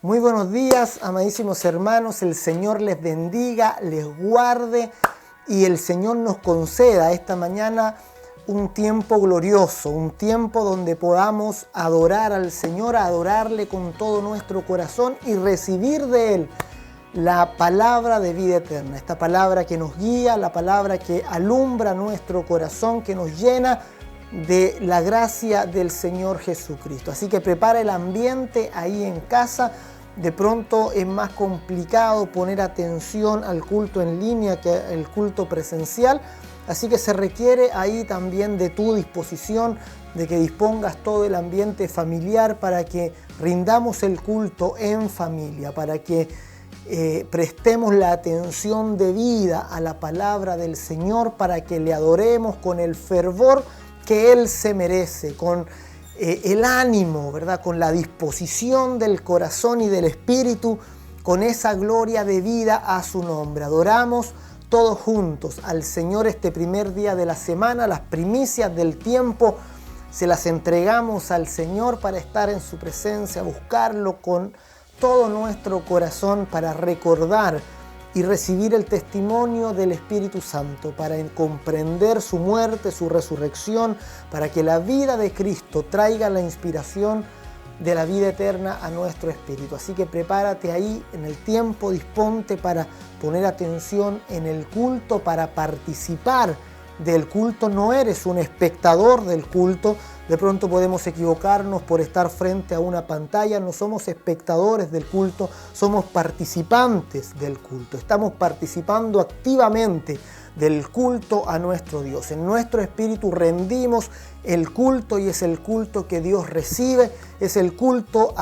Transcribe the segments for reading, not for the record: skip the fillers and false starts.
Muy buenos días, amadísimos hermanos. El Señor les bendiga, les guarde y el Señor nos conceda esta mañana un tiempo glorioso, un tiempo donde podamos adorar al Señor, adorarle con todo nuestro corazón y recibir de Él la palabra de vida eterna, esta palabra que nos guía, la palabra que alumbra nuestro corazón, que nos llena de la gracia del Señor Jesucristo. Así que prepara el ambiente ahí en casa. De pronto es más complicado poner atención al culto en línea que el culto presencial, así que se requiere ahí también de tu disposición, de que dispongas todo el ambiente familiar para que rindamos el culto en familia, para que prestemos la atención debida a la palabra del Señor, para que le adoremos con el fervor que Él se merece, con el ánimo, ¿verdad? Con la disposición del corazón y del espíritu, con esa gloria debida a su nombre. Adoramos todos juntos al Señor este primer día de la semana, las primicias del tiempo se las entregamos al Señor para estar en su presencia, buscarlo con todo nuestro corazón para recordar y recibir el testimonio del Espíritu Santo, para comprender su muerte, su resurrección, para que la vida de Cristo traiga la inspiración de la vida eterna a nuestro espíritu. Así que prepárate ahí en el tiempo, disponte para poner atención en el culto, para participar del culto. No eres un espectador del culto. De pronto podemos equivocarnos por estar frente a una pantalla. No somos espectadores del culto, somos participantes del culto. Estamos participando activamente del culto a nuestro Dios. En nuestro espíritu rendimos el culto y es el culto que Dios recibe, es el culto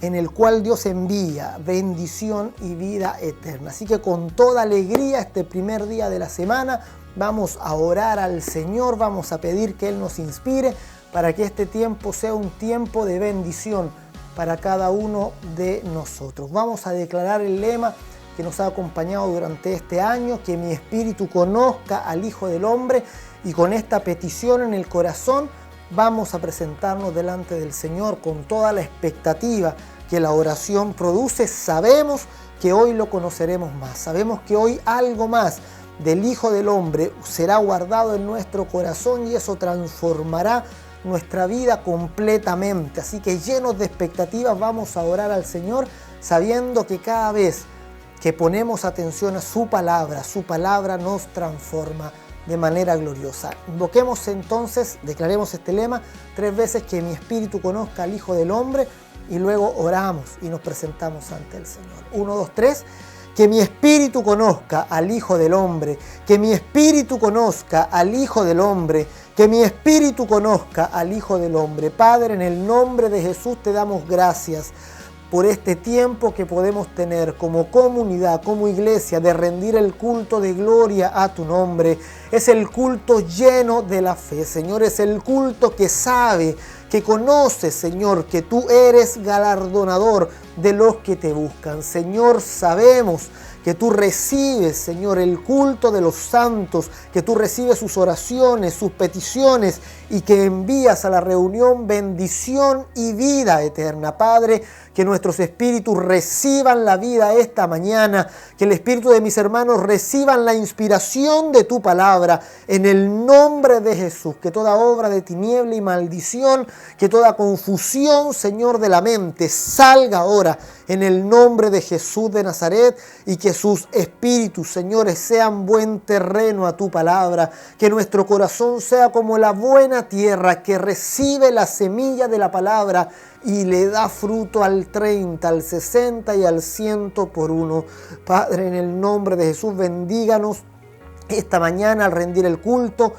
en el cual Dios envía bendición y vida eterna. Así que con toda alegría este primer día de la semana vamos a orar al Señor, vamos a pedir que Él nos inspire para que este tiempo sea un tiempo de bendición para cada uno de nosotros. Vamos a declarar el lema que nos ha acompañado durante este año, que mi espíritu conozca al Hijo del Hombre, y con esta petición en el corazón vamos a presentarnos delante del Señor con toda la expectativa que la oración produce. Sabemos que hoy lo conoceremos más, sabemos que hoy algo más del Hijo del Hombre será guardado en nuestro corazón y eso transformará nuestra vida completamente. Así que llenos de expectativas vamos a orar al Señor, sabiendo que cada vez que ponemos atención a su palabra nos transforma de manera gloriosa. Invoquemos entonces, declaremos este lema 3 veces: que mi espíritu conozca al Hijo del Hombre, y luego oramos y nos presentamos ante el Señor. 1, 2, 3. Que mi espíritu conozca al Hijo del Hombre, que mi espíritu conozca al Hijo del Hombre, que mi espíritu conozca al Hijo del Hombre. Padre, en el nombre de Jesús te damos gracias por este tiempo que podemos tener como comunidad, como iglesia, de rendir el culto de gloria a tu nombre. Es el culto lleno de la fe, Señor, es el culto que sabe, que conoce, Señor, que tú eres galardonador de los que te buscan. Señor, sabemos que tú recibes, Señor, el culto de los santos, que tú recibes sus oraciones, sus peticiones y que envías a la reunión bendición y vida eterna. Padre, que nuestros espíritus reciban la vida esta mañana, que el espíritu de mis hermanos reciban la inspiración de tu palabra en el nombre de Jesús. Que toda obra de tiniebla y maldición, que toda confusión, Señor, de la mente salga ahora en el nombre de Jesús de Nazaret, y que sus espíritus, señores, sean buen terreno a tu palabra, que nuestro corazón sea como la buena tierra que recibe la semilla de la palabra y le da fruto al 30, al 60 y al 100 por uno. Padre, en el nombre de Jesús, bendíganos esta mañana al rendir el culto,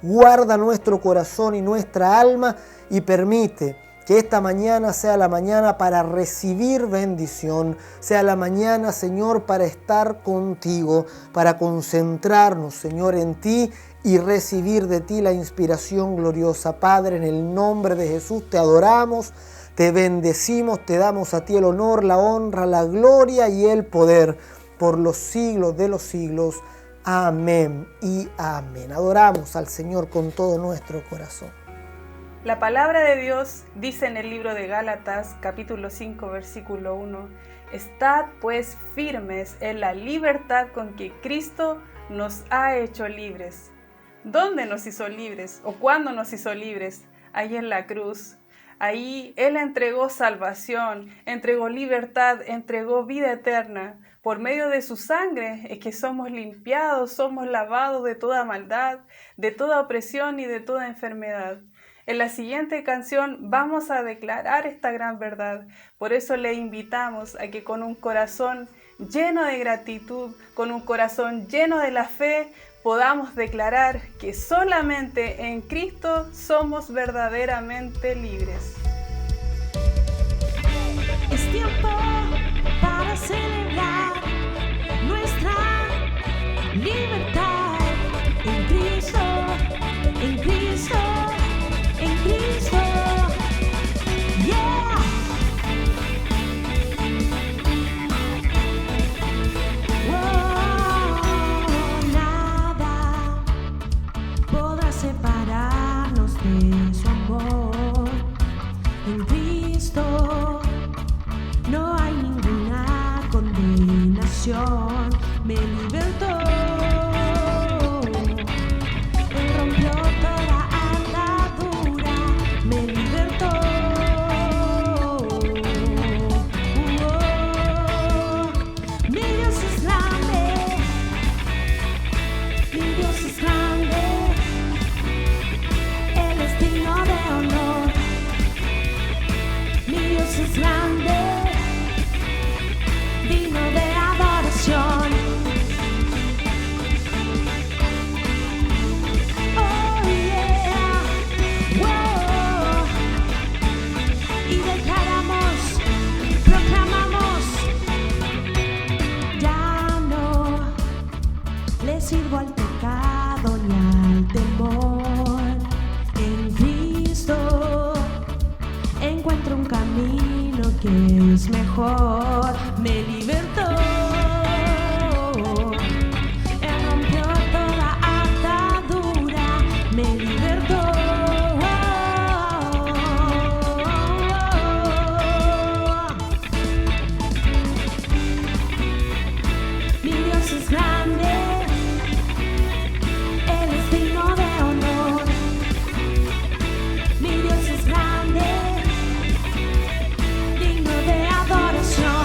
guarda nuestro corazón y nuestra alma y permite que esta mañana sea la mañana para recibir bendición, sea la mañana, Señor, para estar contigo, para concentrarnos, Señor, en ti y recibir de ti la inspiración gloriosa. Padre, en el nombre de Jesús te adoramos, te bendecimos, te damos a ti el honor, la honra, la gloria y el poder por los siglos de los siglos. Amén y amén. Adoramos al Señor con todo nuestro corazón. La palabra de Dios dice en el libro de Gálatas, capítulo 5, versículo 1, «Estad pues firmes en la libertad con que Cristo nos ha hecho libres». ¿Dónde nos hizo libres? ¿O cuándo nos hizo libres? Ahí en la cruz. Ahí Él entregó salvación, entregó libertad, entregó vida eterna. Por medio de su sangre es que somos limpiados, somos lavados de toda maldad, de toda opresión y de toda enfermedad. En la siguiente canción vamos a declarar esta gran verdad. Por eso le invitamos a que con un corazón lleno de gratitud, con un corazón lleno de la fe, podamos declarar que solamente en Cristo somos verdaderamente libres. Es tiempo para celebrar nuestra libertad en Cristo, en Cristo, en Cristo. Yeah. Nada podrá separarnos de su amor. En Cristo no hay ninguna condenación. Me libertó. Él rompió toda atadura. Me libertó. Mi Dios es grande. Mi Dios es grande. Él es digno de honor. Mi Dios es grande, digno de adoración. Oh yeah, wow. Y declaramos, proclamamos, ya no le sirvo al pecado ni al temor. En Cristo encuentro un camino que es mejor. Me libertó. Él rompió toda atadura. Me libertó. Mi Dios es grande. Él es digno de honor. Mi Dios es grande, digno de adoración.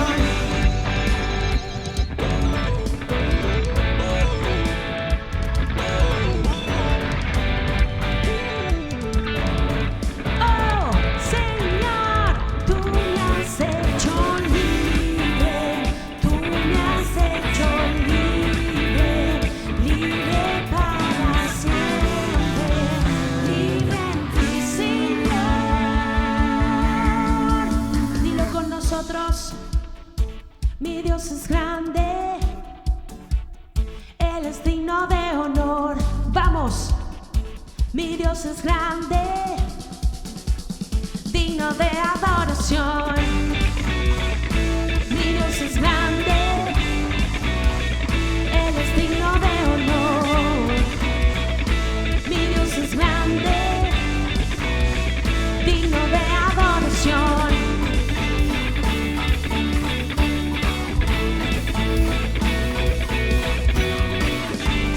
Oh, Señor, tú me has hecho libre, tú me has hecho libre, libre para siempre, libre en ti, Señor. Dilo con nosotros. Mi Dios es grande, Él es digno de honor. Vamos. Mi Dios es grande, digno de adoración. Mi Dios es grande, Él es digno de honor. Mi Dios es grande, digno de adoración.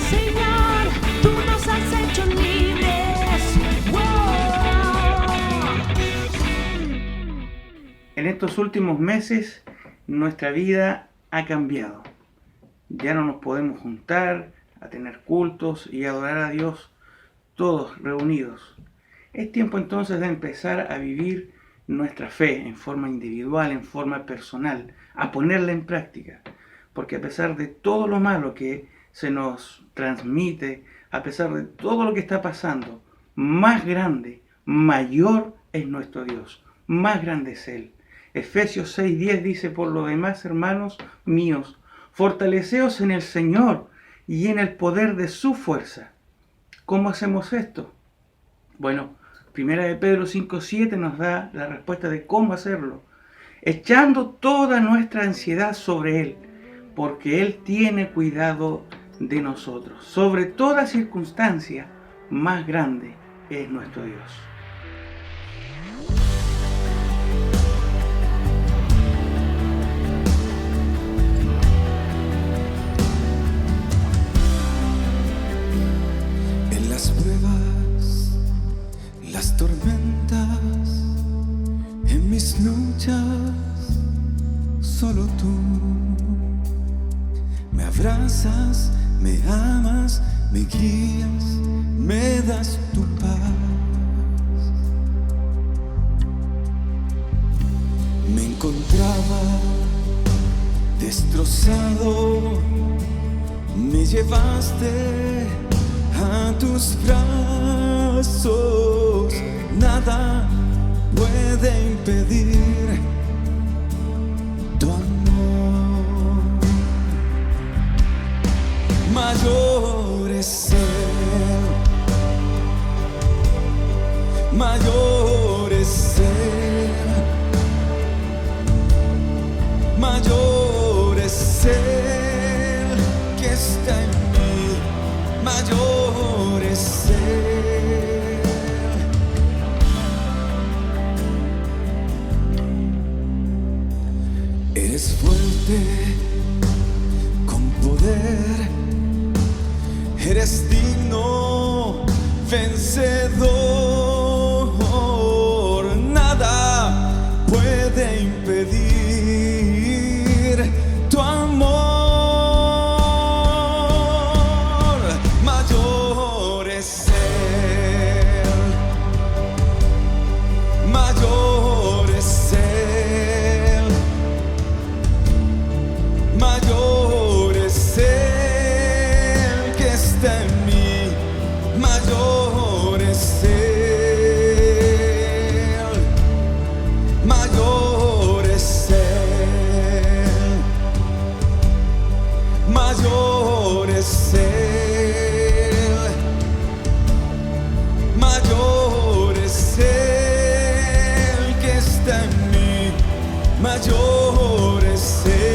Señor, tú nos has hecho libres. Wow. En estos últimos meses nuestra vida ha cambiado. Ya no nos podemos juntar a tener cultos y adorar a Dios todos reunidos. Es tiempo entonces de empezar a vivir nuestra fe en forma individual, en forma personal, a ponerla en práctica. Porque a pesar de todo lo malo que se nos transmite, a pesar de todo lo que está pasando, más grande, mayor es nuestro Dios, más grande es Él. Efesios 6:10 dice: por lo demás, hermanos míos, fortaleceos en el Señor y en el poder de su fuerza. ¿Cómo hacemos esto? Bueno, 1 de Pedro 5:7 nos da la respuesta de cómo hacerlo. Echando toda nuestra ansiedad sobre Él, porque Él tiene cuidado de nosotros. Sobre toda circunstancia, más grande es nuestro Dios. mis luchas, solo tú me abrazas, me amas, me guías, me das tu paz. Me encontraba destrozado, me llevaste a tus brazos. Nada puede impedir tu amor. Mayor es Él, mayor es Él, mayor es Él que está en mí, mayor es Él. Eres fuerte con poder, eres digno, vencedor. Nada puede impedir tu amor. Mayor es Él, mayor es Él, mayor es Él que está en mí, mayor es Él, mayor es Él, mayor es Él, mayor es Él que está en mí, mayor es Él.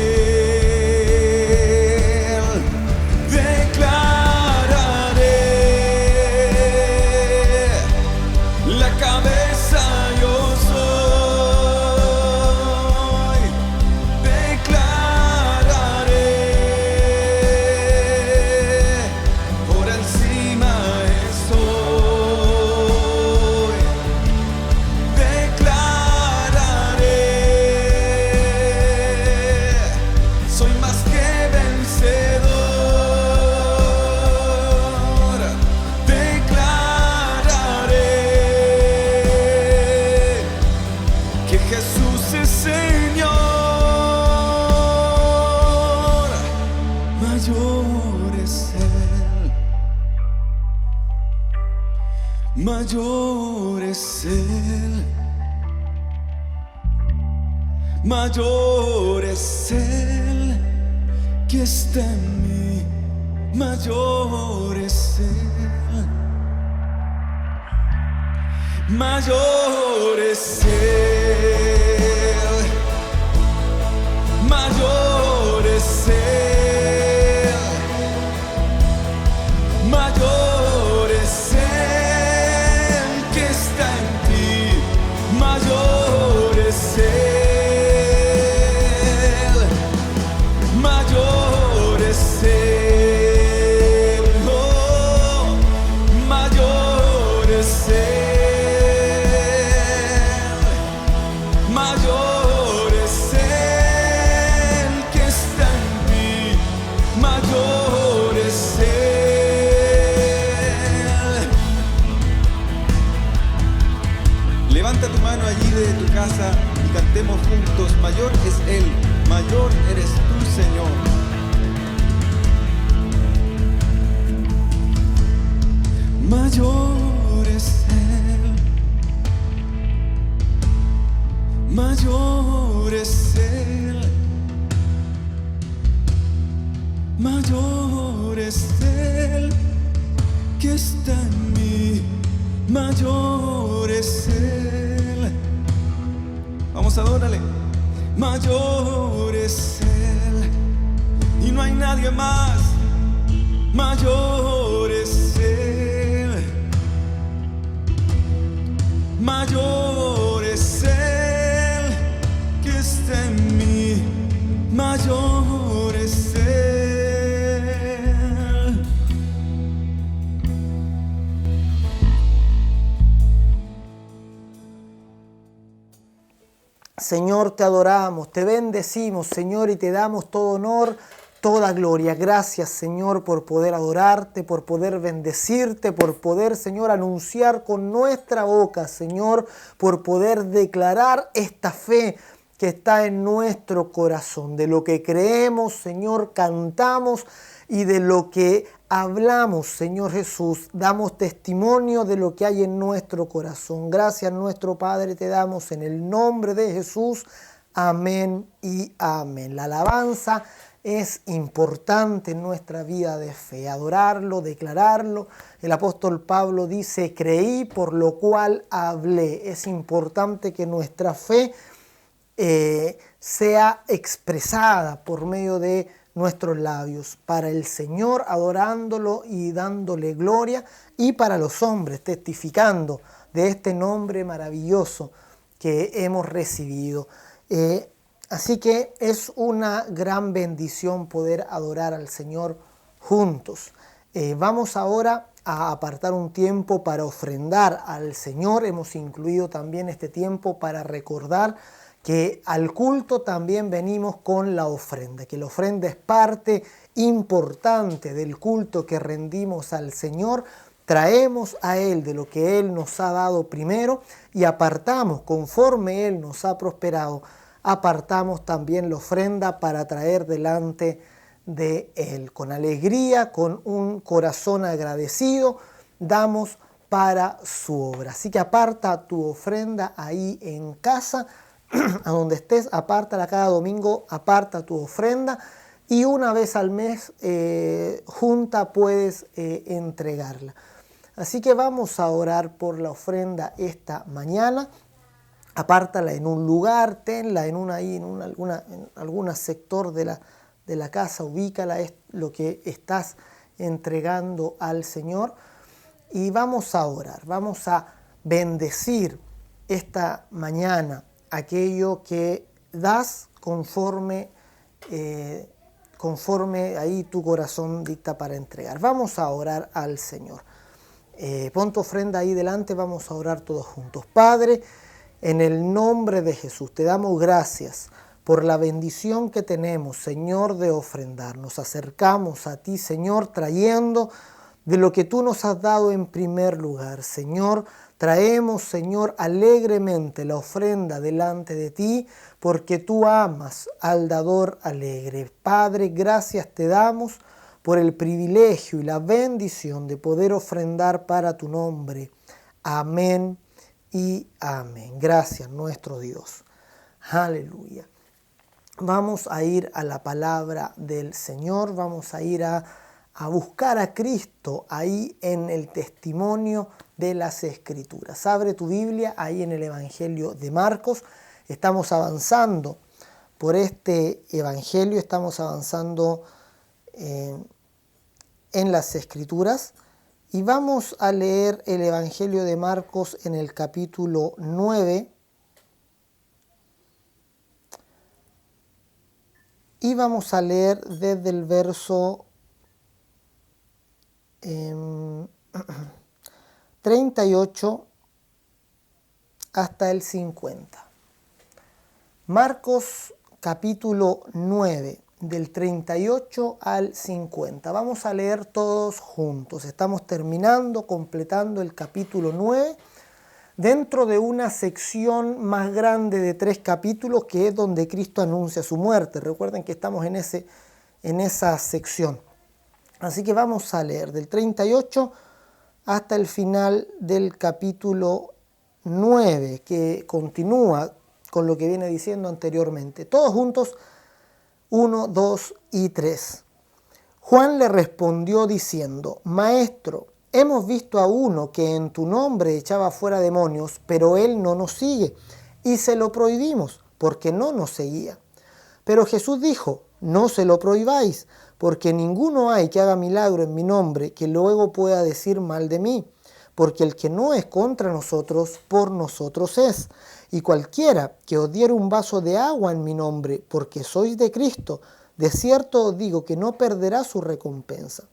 Mayor es Él, mayor es Él que está en mí, mayor es Él, mayor es Él, mayor es Él, mayor es Él. Mayor es Él, mayor es Él, oh, mayor es Él, mayor es Él que está en mí, mayor es Él. Levanta tu mano allí de tu casa y cantemos juntos. Mayor es Él, mayor eres tú, Señor. Mayor es Él, mayor es Él, mayor es Él que está en mí, mayor es Él. Vamos, adórale. Mayor es Él y no hay nadie más. Mayor es Él, mayor es Él que está en mí, mayor es Él. Señor, te adoramos, te bendecimos, Señor, y te damos todo honor, toda gloria. Gracias, Señor, por poder adorarte, por poder bendecirte, por poder, Señor, anunciar con nuestra boca, Señor, por poder declarar esta fe que está en nuestro corazón. De lo que creemos, Señor, cantamos, y de lo que hablamos, Señor Jesús, damos testimonio de lo que hay en nuestro corazón. Gracias, nuestro Padre, te damos en el nombre de Jesús. Amén y amén. La alabanza es importante en nuestra vida de fe, adorarlo, declararlo. El apóstol Pablo dice, creí por lo cual hablé. Es importante que nuestra fe sea expresada por medio de nuestros labios, para el Señor adorándolo y dándole gloria, y para los hombres testificando de este nombre maravilloso que hemos recibido. Así que es una gran bendición poder adorar al Señor juntos. Vamos ahora a apartar un tiempo para ofrendar al Señor. Hemos incluido también este tiempo para recordar que al culto también venimos con la ofrenda, que la ofrenda es parte importante del culto que rendimos al Señor. Traemos a Él de lo que Él nos ha dado primero y apartamos, conforme Él nos ha prosperado, apartamos también la ofrenda para traer delante de Él. Con alegría, con un corazón agradecido, damos para su obra. Así que aparta tu ofrenda ahí en casa, a donde estés, apártala cada domingo, aparta tu ofrenda y una vez al mes junta puedes entregarla. Así que vamos a orar por la ofrenda esta mañana. Apártala en un lugar, tenla en algún sector de la casa, ubícala, es lo que estás entregando al Señor. Y vamos a orar, vamos a bendecir esta mañana aquello que das conforme ahí tu corazón dicta para entregar. Vamos a orar al Señor. Pon tu ofrenda ahí delante, vamos a orar todos juntos. Padre, en el nombre de Jesús, te damos gracias por la bendición que tenemos, Señor, de ofrendar. Nos acercamos a ti, Señor, trayendo de lo que tú nos has dado en primer lugar. Señor, traemos, Señor, alegremente la ofrenda delante de ti, porque tú amas al dador alegre. Padre, gracias te damos por el privilegio y la bendición de poder ofrendar para tu nombre. Amén y amén. Gracias, nuestro Dios. Aleluya. Vamos a ir a la palabra del Señor, vamos a ir a buscar a Cristo ahí en el testimonio de las Escrituras. Abre tu Biblia ahí en el Evangelio de Marcos. Estamos avanzando por este Evangelio, estamos avanzando en las Escrituras y vamos a leer el Evangelio de Marcos en el capítulo 9 y vamos a leer desde el verso 38 hasta el 50. Marcos capítulo 9, del 38 al 50. Vamos a leer todos juntos. Estamos completando el capítulo 9, dentro de una sección más grande de 3 capítulos, que es donde Cristo anuncia su muerte. Recuerden que estamos en esa sección. Así que vamos a leer del 38 hasta el final del capítulo 9, que continúa con lo que viene diciendo anteriormente. Todos juntos, 1, 2 y 3. Juan le respondió diciendo: Maestro, hemos visto a uno que en tu nombre echaba fuera demonios, pero él no nos sigue, y se lo prohibimos, porque no nos seguía. Pero Jesús dijo: No se lo prohibáis, porque ninguno hay que haga milagro en mi nombre que luego pueda decir mal de mí, porque el que no es contra nosotros, por nosotros es. Y cualquiera que os diere un vaso de agua en mi nombre, porque sois de Cristo, de cierto os digo que no perderá su recompensa.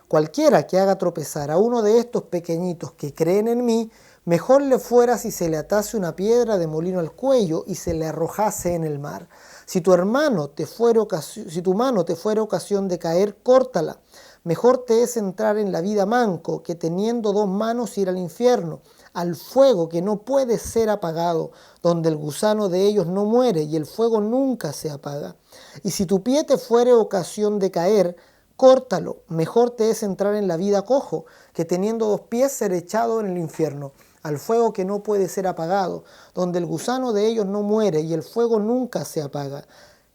Cualquiera que haga tropezar a uno de estos pequeñitos que creen en mí, Mejor le fuera si se le atase una piedra de molino al cuello y se le arrojase en el mar. Si tu mano te fuere ocasión de caer, córtala. Mejor te es entrar en la vida manco que teniendo 2 manos ir al infierno, al fuego que no puede ser apagado, donde el gusano de ellos no muere y el fuego nunca se apaga. Y si tu pie te fuere ocasión de caer, córtalo. Mejor te es entrar en la vida cojo que teniendo 2 pies ser echado en el infierno, al fuego que no puede ser apagado, donde el gusano de ellos no muere y el fuego nunca se apaga.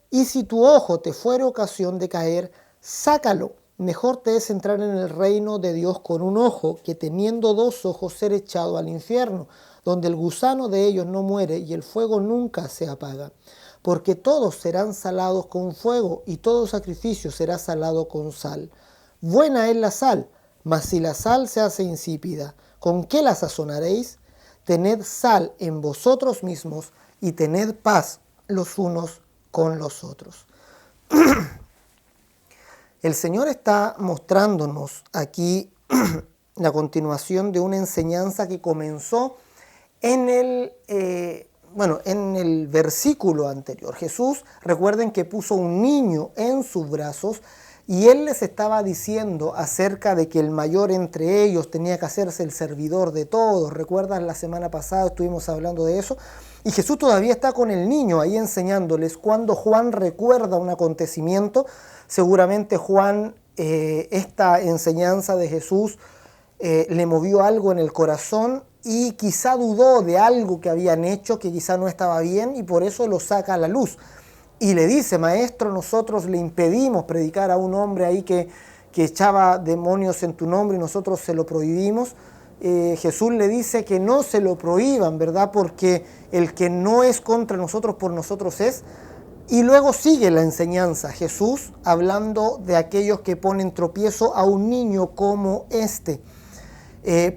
Y si tu ojo te fuere ocasión de caer, sácalo. Mejor te es entrar en el reino de Dios con un ojo, que teniendo 2 ojos ser echado al infierno, donde el gusano de ellos no muere y el fuego nunca se apaga. Porque todos serán salados con fuego, y todo sacrificio será salado con sal. Buena es la sal, mas si la sal se hace insípida, ¿con qué la sazonaréis? Tened sal en vosotros mismos, y tened paz los unos con los otros. El Señor está mostrándonos aquí la continuación de una enseñanza que comenzó en el versículo anterior. Jesús, recuerden que puso un niño en sus brazos y Él les estaba diciendo acerca de que el mayor entre ellos tenía que hacerse el servidor de todos. ¿Recuerdan? La semana pasada estuvimos hablando de eso. Y Jesús todavía está con el niño ahí enseñándoles. Cuando Juan recuerda un acontecimiento, seguramente Juan, esta enseñanza de Jesús le movió algo en el corazón y quizá dudó de algo que habían hecho que quizá no estaba bien y por eso lo saca a la luz. Y le dice: maestro, nosotros le impedimos predicar a un hombre ahí que echaba demonios en tu nombre y nosotros se lo prohibimos. Jesús le dice que no se lo prohíban, ¿verdad? Porque el que no es contra nosotros, por nosotros es. Y luego sigue la enseñanza, Jesús hablando de aquellos que ponen tropiezo a un niño como este.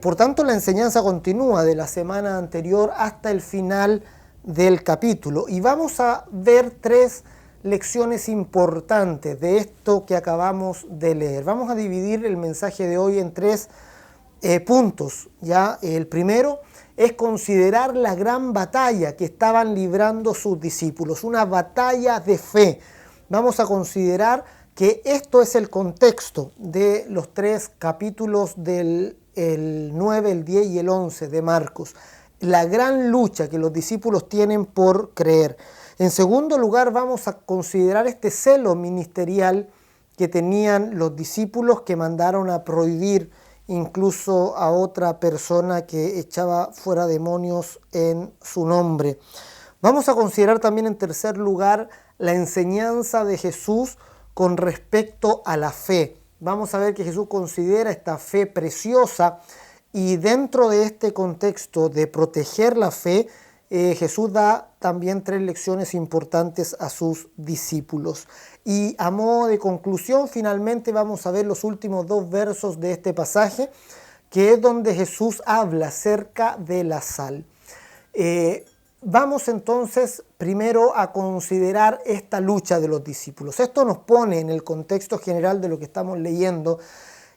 Por tanto, la enseñanza continúa de la semana anterior hasta el final del capítulo. Y vamos a ver 3 lecciones importantes de esto que acabamos de leer. Vamos a dividir el mensaje de hoy en 3 puntos. ¿Ya? El primero es considerar la gran batalla que estaban librando sus discípulos, una batalla de fe. Vamos a considerar que esto es el contexto de los 3 capítulos del 9, el 10 y el 11 de Marcos. La gran lucha que los discípulos tienen por creer. En segundo lugar, vamos a considerar este celo ministerial que tenían los discípulos que mandaron a prohibir incluso a otra persona que echaba fuera demonios en su nombre. Vamos a considerar también en tercer lugar la enseñanza de Jesús con respecto a la fe. Vamos a ver que Jesús considera esta fe preciosa y dentro de este contexto de proteger la fe, Jesús da también 3 lecciones importantes a sus discípulos. Y a modo de conclusión, finalmente vamos a ver los últimos 2 versos de este pasaje, que es donde Jesús habla acerca de la sal. Vamos entonces primero a considerar esta lucha de los discípulos. Esto nos pone en el contexto general de lo que estamos leyendo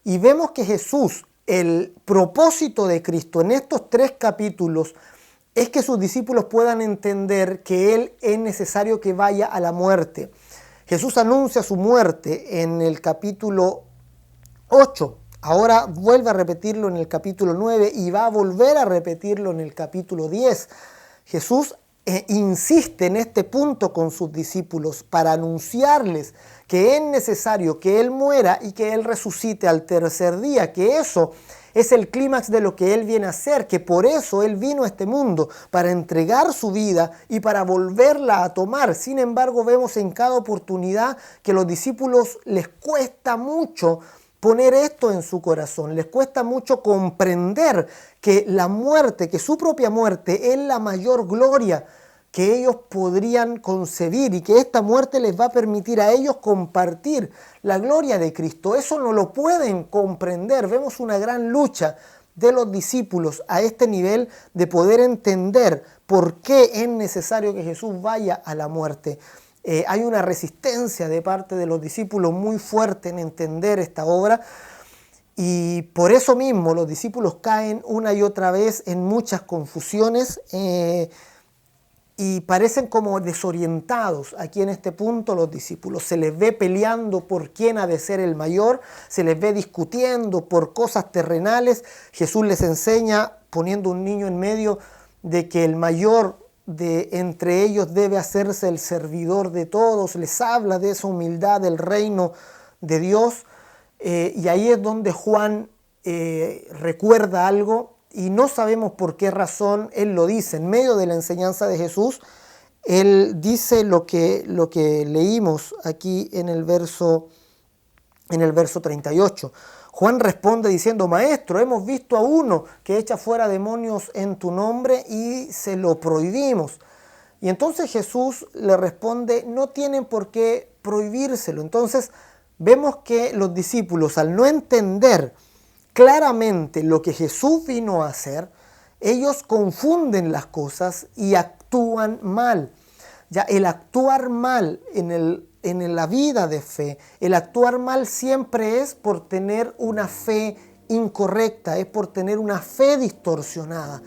y vemos que Jesús, el propósito de Cristo en estos 3 capítulos es que sus discípulos puedan entender que Él es necesario que vaya a la muerte. Jesús anuncia su muerte en el capítulo 8, ahora vuelve a repetirlo en el capítulo 9 y va a volver a repetirlo en el capítulo 10. Jesús insiste en este punto con sus discípulos para anunciarles que es necesario que Él muera y que Él resucite al tercer día, que eso es el clímax de lo que Él viene a hacer, que por eso Él vino a este mundo, para entregar su vida y para volverla a tomar. Sin embargo, vemos en cada oportunidad que a los discípulos les cuesta mucho poner esto en su corazón, les cuesta mucho comprender que la muerte, que su propia muerte es la mayor gloria que ellos podrían concebir y que esta muerte les va a permitir a ellos compartir la gloria de Cristo. Eso no lo pueden comprender. Vemos una gran lucha de los discípulos a este nivel de poder entender por qué es necesario que Jesús vaya a la muerte. Hay una resistencia de parte de los discípulos muy fuerte en entender esta obra Y por eso mismo los discípulos caen una y otra vez en muchas confusiones y parecen como desorientados. Aquí en este punto los discípulos se les ve peleando por quién ha de ser el mayor, se les ve discutiendo por cosas terrenales. Jesús les enseña, poniendo un niño en medio, de que el mayor de entre ellos debe hacerse el servidor de todos. Les habla de esa humildad del reino de Dios. Y ahí es donde Juan recuerda algo y no sabemos por qué razón él lo dice. En medio de la enseñanza de Jesús, él dice lo que leímos aquí en el verso 38. Juan responde diciendo: Maestro, hemos visto a uno que echa fuera demonios en tu nombre y se lo prohibimos. Y entonces Jesús le responde: no tienen por qué prohibírselo. Entonces vemos que los discípulos, al no entender claramente lo que Jesús vino a hacer, ellos confunden las cosas y actúan mal. Ya el actuar mal en la vida de fe, el actuar mal siempre es por tener una fe incorrecta, es por tener una fe distorsionada.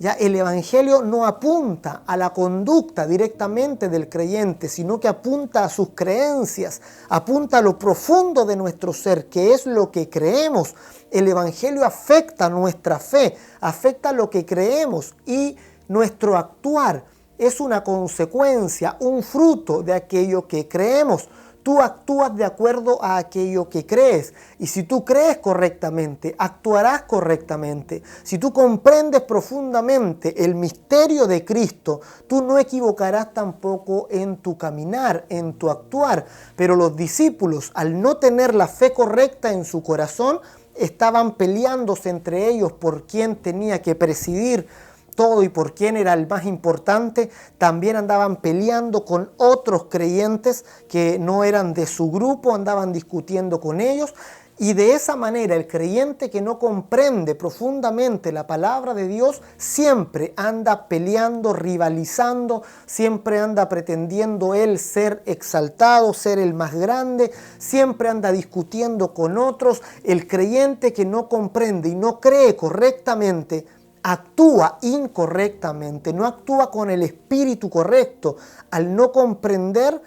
Ya el Evangelio no apunta a la conducta directamente del creyente, sino que apunta a sus creencias, apunta a lo profundo de nuestro ser, que es lo que creemos. El Evangelio afecta nuestra fe, afecta lo que creemos, y nuestro actuar es una consecuencia, un fruto de aquello que creemos. Tú actúas de acuerdo a aquello que crees. Y si tú crees correctamente, actuarás correctamente. Si tú comprendes profundamente el misterio de Cristo, tú no equivocarás tampoco en tu caminar, en tu actuar. Pero los discípulos, al no tener la fe correcta en su corazón, estaban peleándose entre ellos por quién tenía que presidir todo y por quién era el más importante. También andaban peleando con otros creyentes que no eran de su grupo, andaban discutiendo con ellos, y de esa manera el creyente que no comprende profundamente la palabra de Dios siempre anda peleando, rivalizando, siempre anda pretendiendo él ser exaltado, ser el más grande, siempre anda discutiendo con otros. El creyente que no comprende y no cree correctamente actúa incorrectamente, no actúa con el espíritu correcto, al no comprender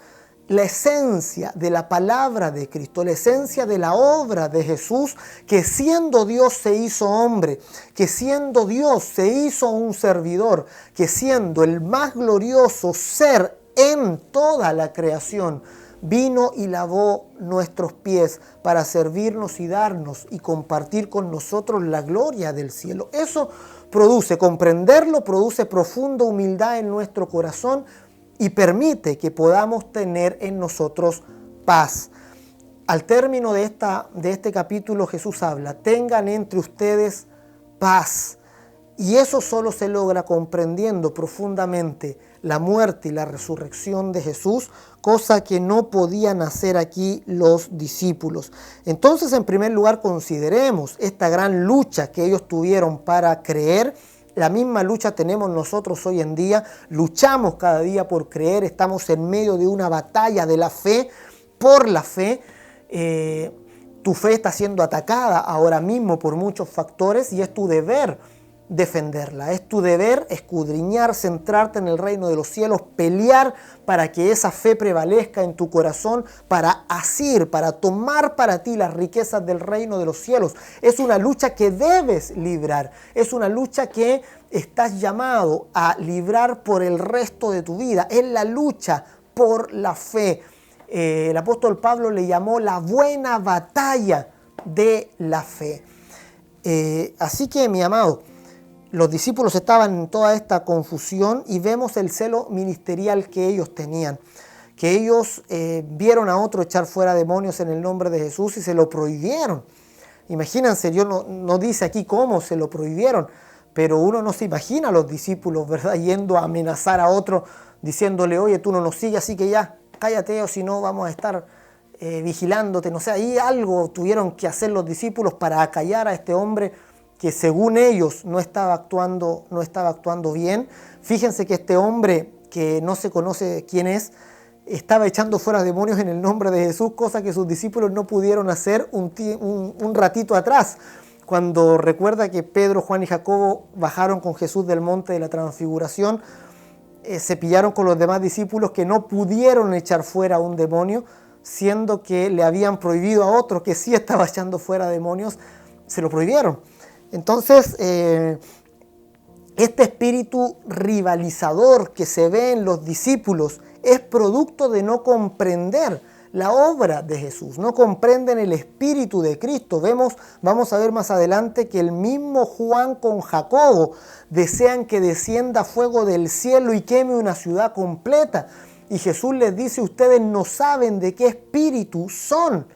la esencia de la palabra de Cristo, la esencia de la obra de Jesús, que siendo Dios se hizo hombre, que siendo Dios se hizo un servidor, que siendo el más glorioso ser en toda la creación, vino y lavó nuestros pies para servirnos y darnos y compartir con nosotros la gloria del cielo. Eso produce, comprenderlo, produce profunda humildad en nuestro corazón y permite que podamos tener en nosotros paz. Al término de este capítulo Jesús habla: tengan entre ustedes paz. Y eso solo se logra comprendiendo profundamente la muerte y la resurrección de Jesús, cosa que no podían hacer aquí los discípulos. Entonces, en primer lugar, consideremos esta gran lucha que ellos tuvieron para creer. La misma lucha tenemos nosotros hoy en día. Luchamos cada día por creer. Estamos en medio de una batalla de la fe, por la fe. Tu fe está siendo atacada ahora mismo por muchos factores y es tu deber defenderla. Es tu deber escudriñar, centrarte en el reino de los cielos, pelear para que esa fe prevalezca en tu corazón, para asir, para tomar para ti las riquezas del reino de los cielos. Es una lucha que debes librar, es una lucha que estás llamado a librar por el resto de tu vida. Es la lucha por la fe. El apóstol Pablo le llamó la buena batalla de la fe. Así que, mi amado, los discípulos estaban en toda esta confusión y vemos el celo ministerial que ellos tenían, que ellos vieron a otro echar fuera demonios en el nombre de Jesús y se lo prohibieron. Imagínense, Dios no dice aquí cómo se lo prohibieron, pero uno no se imagina a los discípulos, ¿verdad?, yendo a amenazar a otro, diciéndole: oye, tú no nos sigues, así que ya, cállate, o si no vamos a estar vigilándote. No sé, ahí algo tuvieron que hacer los discípulos para acallar a este hombre que según ellos no estaba actuando bien. Fíjense que este hombre, que no se conoce quién es, estaba echando fuera demonios en el nombre de Jesús, cosa que sus discípulos no pudieron hacer un ratito atrás, cuando recuerda que Pedro, Juan y Jacobo bajaron con Jesús del monte de la transfiguración. Se pillaron con los demás discípulos que no pudieron echar fuera un demonio, siendo que le habían prohibido a otro que sí estaba echando fuera demonios, se lo prohibieron. Entonces, este espíritu rivalizador que se ve en los discípulos es producto de no comprender la obra de Jesús, no comprenden el espíritu de Cristo. Vamos a ver más adelante que el mismo Juan con Jacobo desean que descienda fuego del cielo y queme una ciudad completa. Y Jesús les dice: ustedes no saben de qué espíritu son.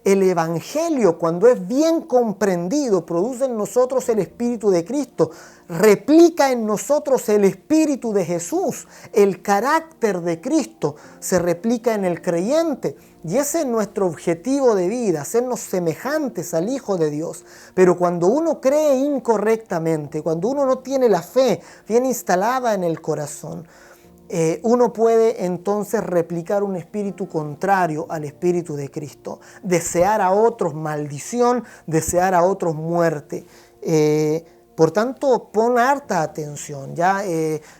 El Evangelio, cuando es bien comprendido, produce en nosotros el Espíritu de Cristo, replica en nosotros el Espíritu de Jesús, el carácter de Cristo se replica en el creyente. Y ese es nuestro objetivo de vida, hacernos semejantes al Hijo de Dios. Pero cuando uno cree incorrectamente, cuando uno no tiene la fe bien instalada en el corazón, uno puede entonces replicar un espíritu contrario al espíritu de Cristo, desear a otros maldición, desear a otros muerte. Por tanto, pon harta atención,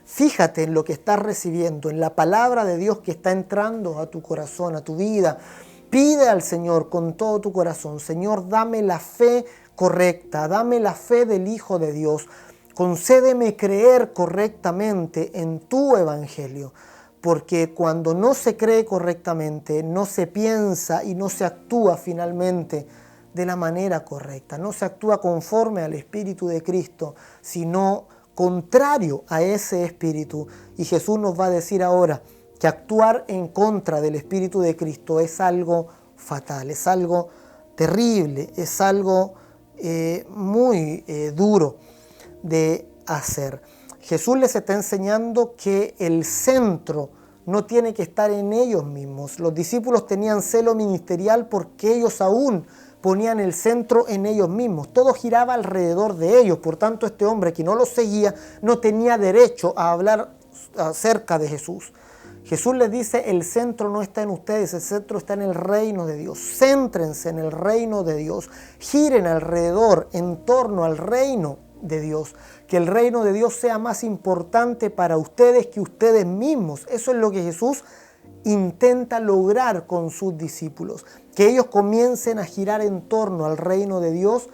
fíjate en lo que estás recibiendo, en la palabra de Dios que está entrando a tu corazón, a tu vida. Pide al Señor con todo tu corazón: Señor, dame la fe correcta, dame la fe del Hijo de Dios. Concédeme creer correctamente en tu Evangelio, porque cuando no se cree correctamente, no se piensa y no se actúa finalmente de la manera correcta. No se actúa conforme al Espíritu de Cristo, sino contrario a ese Espíritu. Y Jesús nos va a decir ahora que actuar en contra del Espíritu de Cristo es algo fatal, es algo terrible, es algo muy duro de hacer. Jesús les está enseñando que el centro no tiene que estar en ellos mismos. Los discípulos tenían celo ministerial porque ellos aún ponían el centro en ellos mismos. Todo giraba alrededor de ellos. Por tanto, este hombre que no los seguía no tenía derecho a hablar acerca de Jesús. Jesús les dice: el centro no está en ustedes, el centro está en el reino de Dios. Céntrense en el reino de Dios. Giren alrededor, en torno al reino de Dios. Que el reino de Dios sea más importante para ustedes que ustedes mismos. Eso es lo que Jesús intenta lograr con sus discípulos. Que ellos comiencen a girar en torno al reino de Dios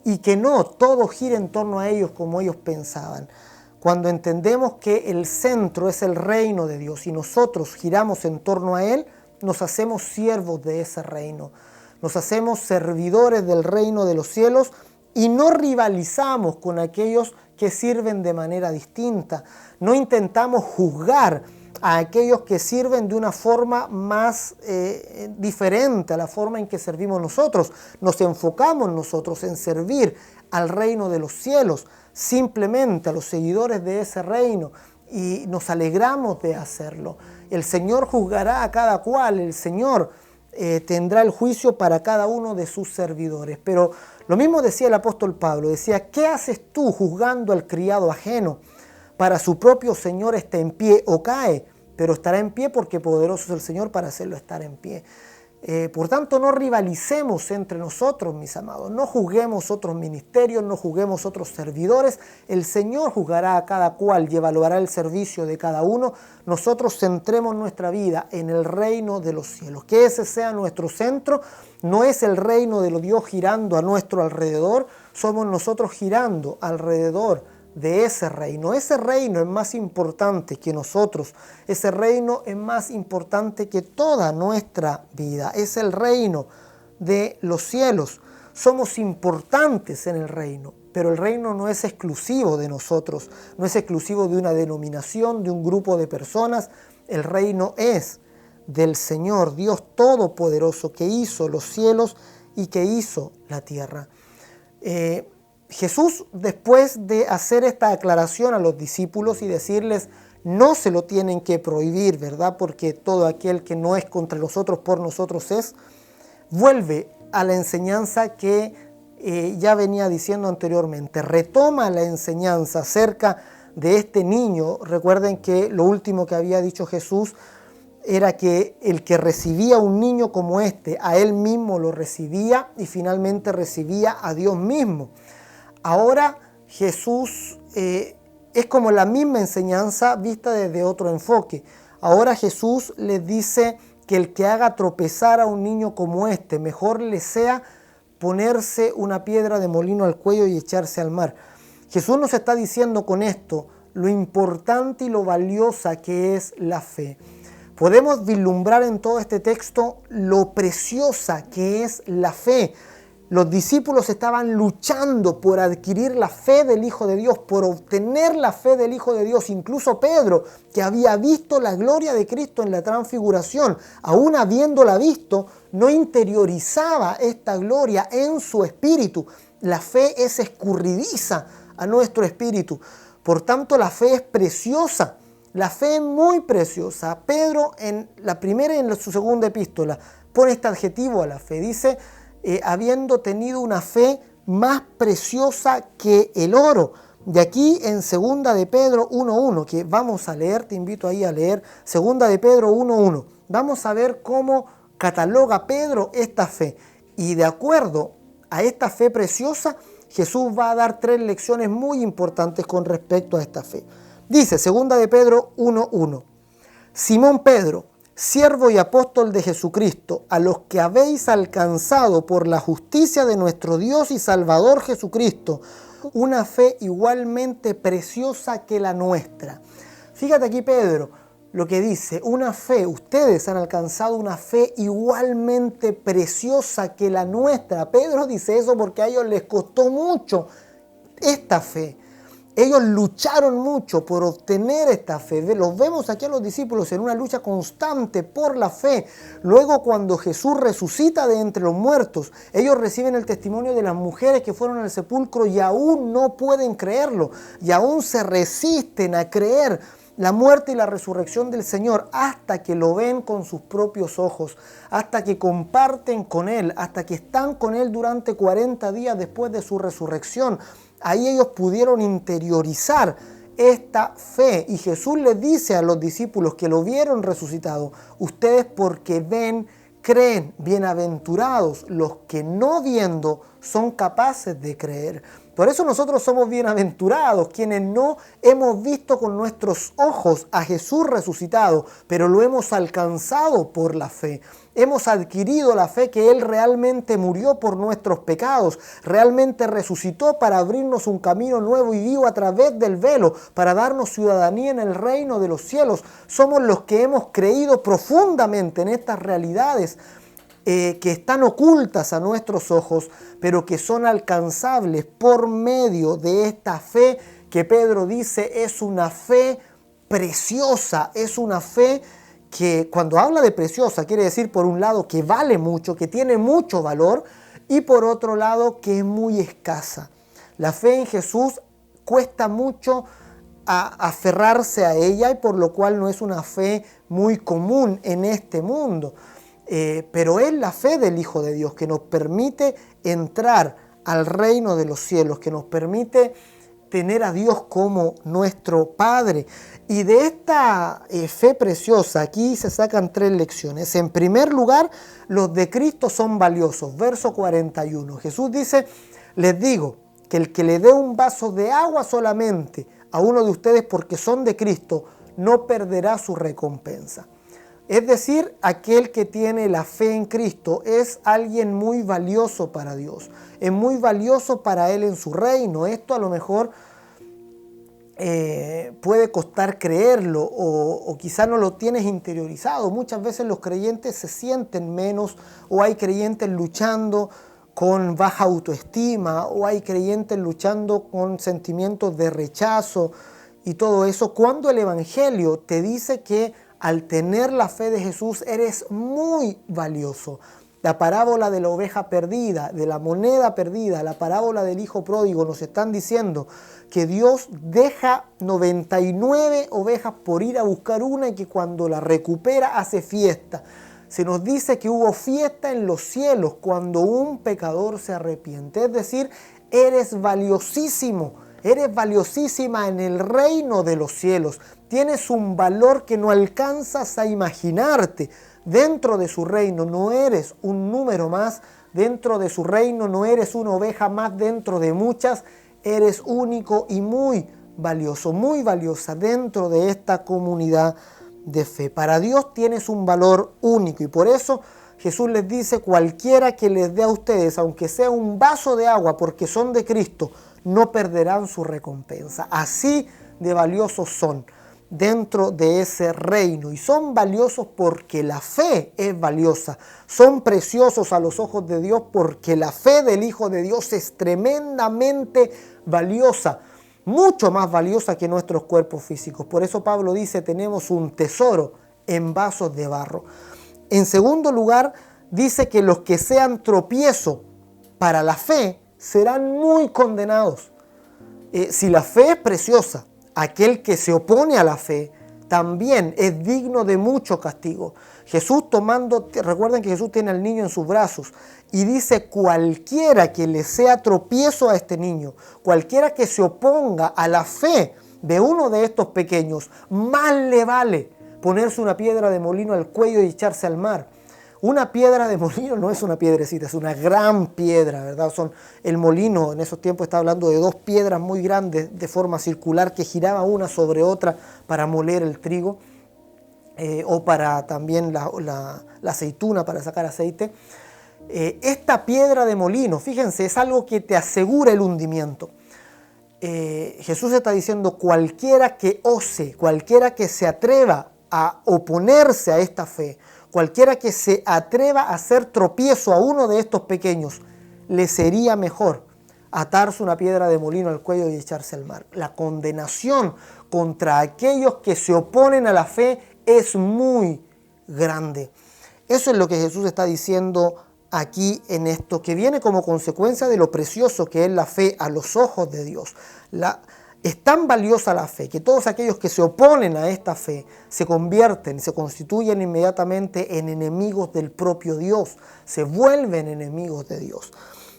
y que no todo gire en torno a ellos como ellos pensaban. Cuando entendemos que el centro es el reino de Dios y nosotros giramos en torno a Él, nos hacemos siervos de ese reino. Nos hacemos servidores del reino de los cielos y no rivalizamos con aquellos que sirven de manera distinta. No intentamos juzgar a aquellos que sirven de una forma más diferente a la forma en que servimos nosotros. Nos enfocamos nosotros en servir al reino de los cielos, simplemente a los seguidores de ese reino, y nos alegramos de hacerlo. El Señor juzgará a cada cual, el Señor tendrá el juicio para cada uno de sus servidores. Pero lo mismo decía el apóstol Pablo, decía: ¿qué haces tú juzgando al criado ajeno? Para su propio Señor está en pie o cae, pero estará en pie porque poderoso es el Señor para hacerlo estar en pie. Por tanto, no rivalicemos entre nosotros, mis amados. No juzguemos otros ministerios, no juzguemos otros servidores. El Señor juzgará a cada cual y evaluará el servicio de cada uno. Nosotros centremos nuestra vida en el reino de los cielos. Que ese sea nuestro centro. No es el reino de los Dios girando a nuestro alrededor. Somos nosotros girando alrededor de ese reino. Ese reino es más importante que nosotros. Ese reino es más importante que toda nuestra vida. Es el reino de los cielos. Somos importantes en el reino, pero el reino no es exclusivo de nosotros, no es exclusivo de una denominación, de un grupo de personas. El reino es del Señor, Dios Todopoderoso, que hizo los cielos y que hizo la tierra. Jesús, después de hacer esta aclaración a los discípulos y decirles: no se lo tienen que prohibir, ¿verdad? Porque todo aquel que no es contra nosotros, por nosotros es, vuelve a la enseñanza que ya venía diciendo anteriormente. Retoma la enseñanza acerca de este niño. Recuerden que lo último que había dicho Jesús era que el que recibía un niño como este, a él mismo lo recibía y finalmente recibía a Dios mismo. Ahora Jesús es como la misma enseñanza vista desde otro enfoque. Ahora Jesús les dice que el que haga tropezar a un niño como este, mejor le sea ponerse una piedra de molino al cuello y echarse al mar. Jesús nos está diciendo con esto lo importante y lo valiosa que es la fe. Podemos vislumbrar en todo este texto lo preciosa que es la fe. Los discípulos estaban luchando por adquirir la fe del Hijo de Dios, por obtener la fe del Hijo de Dios. Incluso Pedro, que había visto la gloria de Cristo en la transfiguración, aún habiéndola visto, no interiorizaba esta gloria en su espíritu. La fe es escurridiza a nuestro espíritu. Por tanto, la fe es preciosa. La fe es muy preciosa. Pedro en la primera y en su segunda epístola pone este adjetivo a la fe. Dice, habiendo tenido una fe más preciosa que el oro. De aquí en segunda de Pedro 1.1, que vamos a leer, te invito ahí a leer, segunda de Pedro 1.1. Vamos a ver cómo cataloga Pedro esta fe. Y de acuerdo a esta fe preciosa, Jesús va a dar 3 lecciones muy importantes con respecto a esta fe. Dice, segunda de Pedro 1.1, Simón Pedro, siervo y apóstol de Jesucristo, a los que habéis alcanzado por la justicia de nuestro Dios y Salvador Jesucristo, una fe igualmente preciosa que la nuestra. Fíjate aquí Pedro, lo que dice, una fe, ustedes han alcanzado una fe igualmente preciosa que la nuestra. Pedro dice eso porque a ellos les costó mucho esta fe. Ellos lucharon mucho por obtener esta fe. Los vemos aquí a los discípulos en una lucha constante por la fe. Luego, cuando Jesús resucita de entre los muertos, ellos reciben el testimonio de las mujeres que fueron al sepulcro y aún no pueden creerlo. Y aún se resisten a creer la muerte y la resurrección del Señor hasta que lo ven con sus propios ojos, hasta que comparten con Él, hasta que están con Él durante 40 días después de su resurrección. Ahí ellos pudieron interiorizar esta fe. Y Jesús les dice a los discípulos que lo vieron resucitado, ustedes porque ven, creen, bienaventurados los que no viendo son capaces de creer. Por eso nosotros somos bienaventurados, quienes no hemos visto con nuestros ojos a Jesús resucitado, pero lo hemos alcanzado por la fe. Hemos adquirido la fe que Él realmente murió por nuestros pecados, realmente resucitó para abrirnos un camino nuevo y vivo a través del velo, para darnos ciudadanía en el reino de los cielos. Somos los que hemos creído profundamente en estas realidades que están ocultas a nuestros ojos, pero que son alcanzables por medio de esta fe que Pedro dice es una fe preciosa, es una fe que cuando habla de preciosa quiere decir por un lado que vale mucho, que tiene mucho valor y por otro lado que es muy escasa. La fe en Jesús cuesta mucho aferrarse a ella y por lo cual no es una fe muy común en este mundo. Pero es la fe del Hijo de Dios que nos permite entrar al reino de los cielos, que nos permite tener a Dios como nuestro Padre. Y de esta fe preciosa, aquí se sacan 3 lecciones. En primer lugar, los de Cristo son valiosos. Verso 41. Jesús dice, les digo que el que le dé un vaso de agua solamente a uno de ustedes porque son de Cristo, no perderá su recompensa. Es decir, aquel que tiene la fe en Cristo es alguien muy valioso para Dios, es muy valioso para Él en su reino. Esto a lo mejor puede costar creerlo o quizá no lo tienes interiorizado. Muchas veces los creyentes se sienten menos o hay creyentes luchando con baja autoestima o hay creyentes luchando con sentimientos de rechazo y todo eso, cuando el Evangelio te dice que al tener la fe de Jesús eres muy valioso. La parábola de la oveja perdida, de la moneda perdida, la parábola del hijo pródigo nos están diciendo que Dios deja 99 ovejas por ir a buscar una y que cuando la recupera hace fiesta. Se nos dice que hubo fiesta en los cielos cuando un pecador se arrepiente. Es decir, eres valiosísimo Eres valiosísima en el reino de los cielos. Tienes un valor que no alcanzas a imaginarte. Dentro de su reino no eres un número más. Dentro de su reino no eres una oveja más dentro de muchas. Eres único y muy valioso, muy valiosa dentro de esta comunidad de fe. Para Dios tienes un valor único y por eso Jesús les dice: cualquiera que les dé a ustedes, aunque sea un vaso de agua, porque son de Cristo, no perderán su recompensa. Así de valiosos son dentro de ese reino, y son valiosos porque la fe es valiosa. Son preciosos a los ojos de Dios porque la fe del Hijo de Dios es tremendamente valiosa, mucho más valiosa que nuestros cuerpos físicos. Por eso Pablo dice: tenemos un tesoro en vasos de barro. En segundo lugar, dice que los que sean tropiezo para la fe serán muy condenados. Si la fe es preciosa, aquel que se opone a la fe también es digno de mucho castigo. Jesús recuerden que Jesús tiene al niño en sus brazos y dice: cualquiera que le sea tropiezo a este niño, cualquiera que se oponga a la fe de uno de estos pequeños, más le vale ponerse una piedra de molino al cuello y echarse al mar. Una piedra de molino no es una piedrecita, es una gran piedra, ¿verdad? El molino en esos tiempos está hablando de dos piedras muy grandes de forma circular que giraba una sobre otra para moler el trigo o para también la aceituna para sacar aceite. Esta piedra de molino, fíjense, es algo que te asegura el hundimiento. Jesús está diciendo: cualquiera que ose, cualquiera que se atreva a oponerse a esta fe, cualquiera que se atreva a hacer tropiezo a uno de estos pequeños, le sería mejor atarse una piedra de molino al cuello y echarse al mar. La condenación contra aquellos que se oponen a la fe es muy grande. Eso es lo que Jesús está diciendo aquí en esto, que viene como consecuencia de lo precioso que es la fe a los ojos de Dios. Es tan valiosa la fe que todos aquellos que se oponen a esta fe se constituyen inmediatamente en enemigos del propio Dios, se vuelven enemigos de Dios.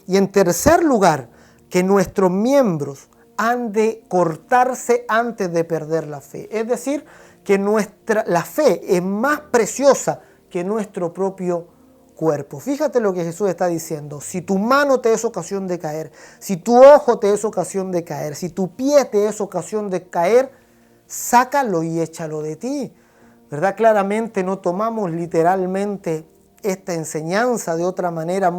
Y en tercer lugar, que nuestros miembros han de cortarse antes de perder la fe. Es decir, que la fe es más preciosa que nuestro propio cuerpo. Fíjate lo que Jesús está diciendo: si tu mano te es ocasión de caer, si tu ojo te es ocasión de caer, si tu pie te es ocasión de caer, sácalo y échalo de ti. ¿Verdad? Claramente no tomamos literalmente esta enseñanza. De otra manera,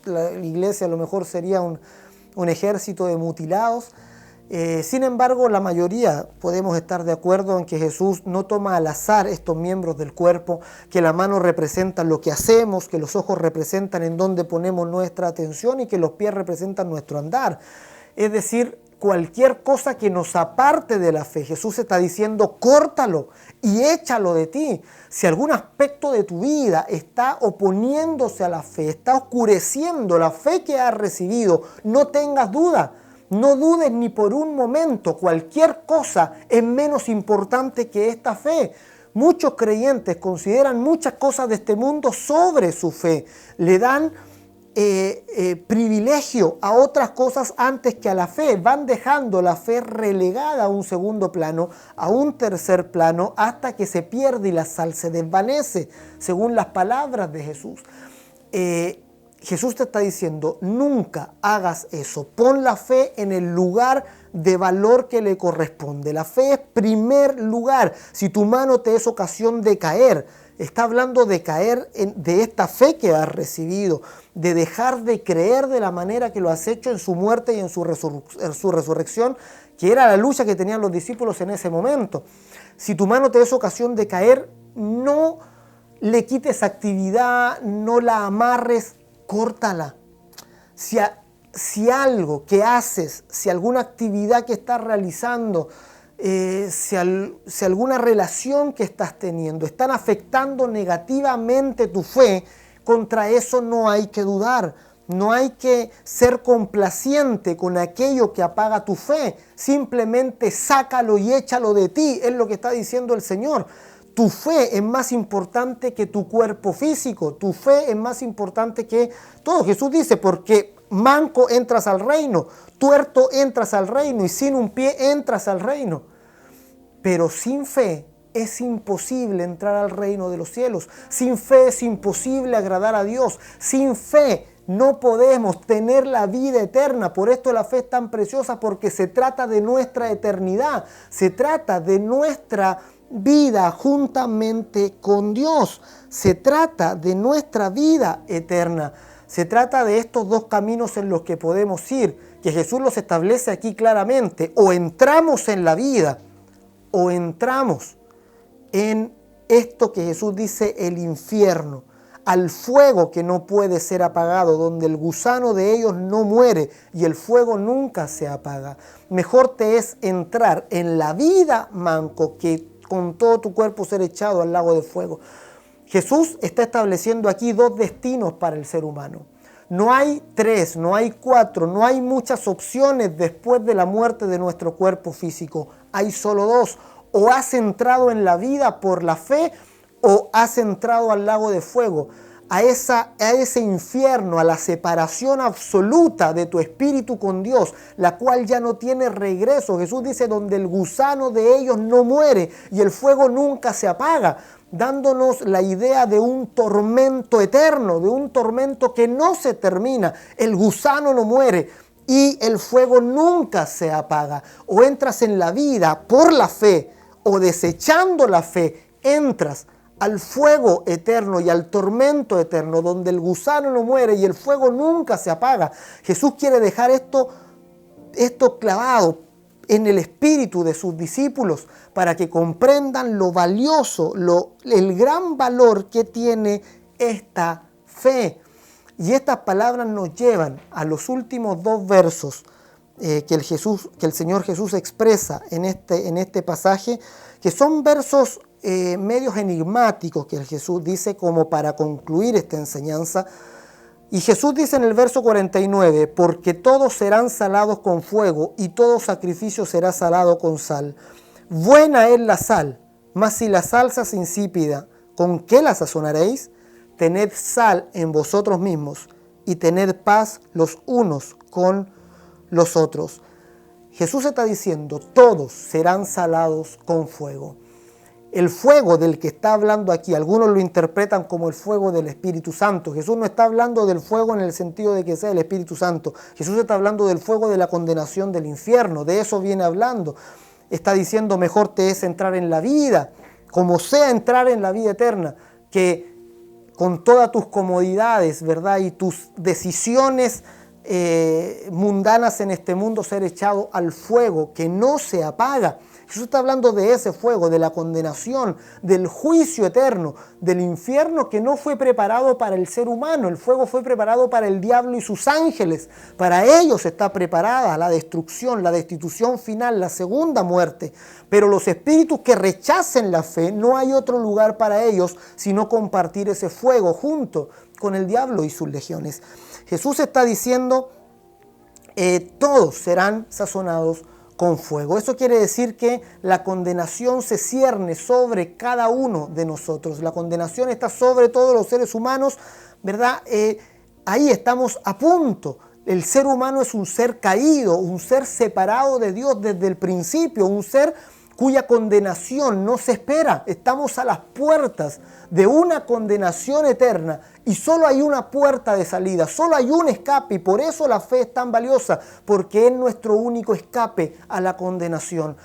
la iglesia a lo mejor sería un ejército de mutilados. Sin embargo, la mayoría podemos estar de acuerdo en que Jesús no toma al azar estos miembros del cuerpo, que la mano representa lo que hacemos, que los ojos representan en dónde ponemos nuestra atención y que los pies representan nuestro andar. Es decir, cualquier cosa que nos aparte de la fe, Jesús está diciendo: córtalo y échalo de ti. Si algún aspecto de tu vida está oponiéndose a la fe, está oscureciendo la fe que has recibido, no tengas duda. No dudes ni por un momento, cualquier cosa es menos importante que esta fe. Muchos creyentes consideran muchas cosas de este mundo sobre su fe. Le dan privilegio a otras cosas antes que a la fe. Van dejando la fe relegada a un segundo plano, a un tercer plano, hasta que se pierde y la sal se desvanece, según las palabras de Jesús. Jesús te está diciendo: nunca hagas eso. Pon la fe en el lugar de valor que le corresponde. La fe es primer lugar. Si tu mano te es ocasión de caer, está hablando de caer de esta fe que has recibido, de dejar de creer de la manera que lo has hecho en su muerte y en su resurrección, que era la lucha que tenían los discípulos en ese momento. Si tu mano te es ocasión de caer, no le quites actividad, no la amarres, córtala. Si algo que haces, si alguna actividad que estás realizando, si alguna relación que estás teniendo están afectando negativamente tu fe, contra eso no hay que dudar. No hay que ser complaciente con aquello que apaga tu fe. Simplemente sácalo y échalo de ti. Es lo que está diciendo el Señor. Tu fe es más importante que tu cuerpo físico. Tu fe es más importante que todo. Jesús dice: porque manco entras al reino, tuerto entras al reino y sin un pie entras al reino. Pero sin fe es imposible entrar al reino de los cielos. Sin fe es imposible agradar a Dios. Sin fe no podemos tener la vida eterna. Por esto la fe es tan preciosa, porque se trata de nuestra eternidad. Se trata de nuestra vida juntamente con Dios. Se trata de nuestra vida eterna. Se trata de estos dos caminos en los que podemos ir, que Jesús los establece aquí claramente. O entramos en la vida, o entramos en esto que Jesús dice, el infierno, al fuego que no puede ser apagado, donde el gusano de ellos no muere y el fuego nunca se apaga. Mejor te es entrar en la vida, manco, que con todo tu cuerpo ser echado al lago de fuego. Jesús está estableciendo aquí dos destinos para el ser humano. No hay tres, no hay cuatro, no hay muchas opciones después de la muerte de nuestro cuerpo físico. Hay solo dos. O has entrado en la vida por la fe, o has entrado al lago de fuego, a ese infierno, a la separación absoluta de tu espíritu con Dios, la cual ya no tiene regreso. Jesús dice, donde el gusano de ellos no muere y el fuego nunca se apaga, dándonos la idea de un tormento eterno, de un tormento que no se termina. El gusano no muere y el fuego nunca se apaga. O entras en la vida por la fe, o desechando la fe, entras al fuego eterno y al tormento eterno, donde el gusano no muere y el fuego nunca se apaga. Jesús quiere dejar esto clavado en el espíritu de sus discípulos para que comprendan lo valioso, el gran valor que tiene esta fe. Y estas palabras nos llevan a los últimos dos versos que el Señor Jesús expresa en este pasaje, que son versos medios enigmáticos que el Jesús dice como para concluir esta enseñanza. Y Jesús dice en el verso 49, porque todos serán salados con fuego y todo sacrificio será salado con sal. Buena es la sal, mas si la salsa es insípida, ¿con qué la sazonaréis? Tened sal en vosotros mismos y tened paz los unos con los otros. Jesús está diciendo, todos serán salados con fuego. El fuego del que está hablando aquí, algunos lo interpretan como el fuego del Espíritu Santo. Jesús no está hablando del fuego en el sentido de que sea el Espíritu Santo. Jesús está hablando del fuego de la condenación del infierno. De eso viene hablando. Está diciendo, mejor te es entrar en la vida, como sea entrar en la vida eterna, que con todas tus comodidades, ¿verdad? Y tus decisiones mundanas en este mundo, ser echado al fuego que no se apaga. Jesús está hablando de ese fuego, de la condenación, del juicio eterno, del infierno que no fue preparado para el ser humano. El fuego fue preparado para el diablo y sus ángeles. Para ellos está preparada la destrucción, la destitución final, la segunda muerte. Pero los espíritus que rechacen la fe, no hay otro lugar para ellos sino compartir ese fuego junto con el diablo y sus legiones. Jesús está diciendo, todos serán sazonados con fuego. Eso quiere decir que la condenación se cierne sobre cada uno de nosotros. La condenación está sobre todos los seres humanos, ¿verdad? Ahí estamos a punto. El ser humano es un ser caído, un ser separado de Dios desde el principio, un ser cuya condenación no se espera. Estamos a las puertas de una condenación eterna y solo hay una puerta de salida, solo hay un escape, y por eso la fe es tan valiosa, porque es nuestro único escape a la condenación.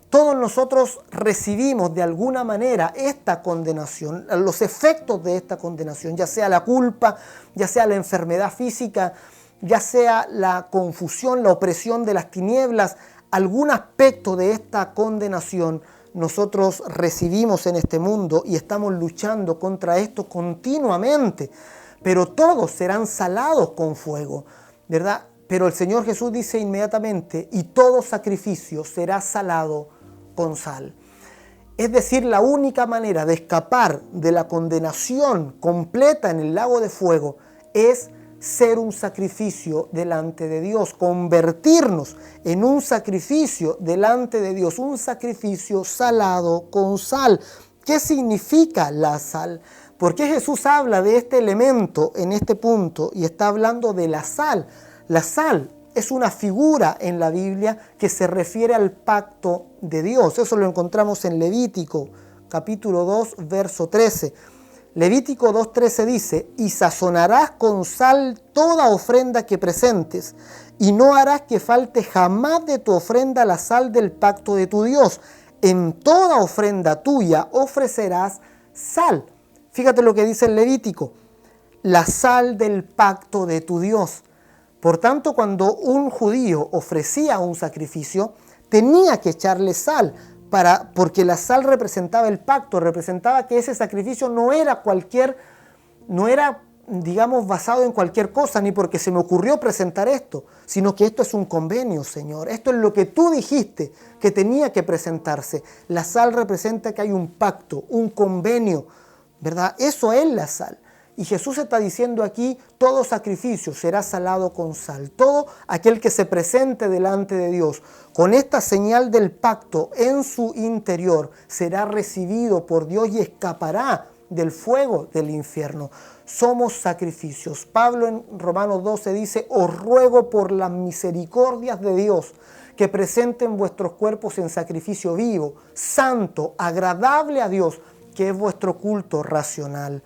Todos nosotros recibimos de alguna manera esta condenación, los efectos de esta condenación, ya sea la culpa, ya sea la enfermedad física, ya sea la confusión, la opresión de las tinieblas. Algún aspecto de esta condenación nosotros recibimos en este mundo y estamos luchando contra esto continuamente, pero todos serán salados con fuego, ¿verdad? Pero el Señor Jesús dice inmediatamente, y todo sacrificio será salado con sal. Es decir, la única manera de escapar de la condenación completa en el lago de fuego es ser un sacrificio delante de Dios, convertirnos en un sacrificio delante de Dios, un sacrificio salado con sal. ¿Qué significa la sal? ¿Por qué Jesús habla de este elemento en este punto y está hablando de la sal? La sal es una figura en la Biblia que se refiere al pacto de Dios. Eso lo encontramos en Levítico, capítulo 2, verso 13. Levítico 2:13 dice: y sazonarás con sal toda ofrenda que presentes, y no harás que falte jamás de tu ofrenda la sal del pacto de tu Dios. En toda ofrenda tuya ofrecerás sal. Fíjate lo que dice el Levítico: la sal del pacto de tu Dios. Por tanto, cuando un judío ofrecía un sacrificio, tenía que echarle sal, porque la sal representaba el pacto, representaba que ese sacrificio no era digamos, basado en cualquier cosa, ni porque se me ocurrió presentar esto, sino que esto es un convenio, Señor. Esto es lo que tú dijiste que tenía que presentarse. La sal representa que hay un pacto, un convenio, ¿verdad? Eso es la sal. Y Jesús está diciendo aquí: todo sacrificio será salado con sal. Todo aquel que se presente delante de Dios con esta señal del pacto en su interior será recibido por Dios y escapará del fuego del infierno. Somos sacrificios. Pablo en Romanos 12 dice: os ruego por las misericordias de Dios que presenten vuestros cuerpos en sacrificio vivo, santo, agradable a Dios, que es vuestro culto racional.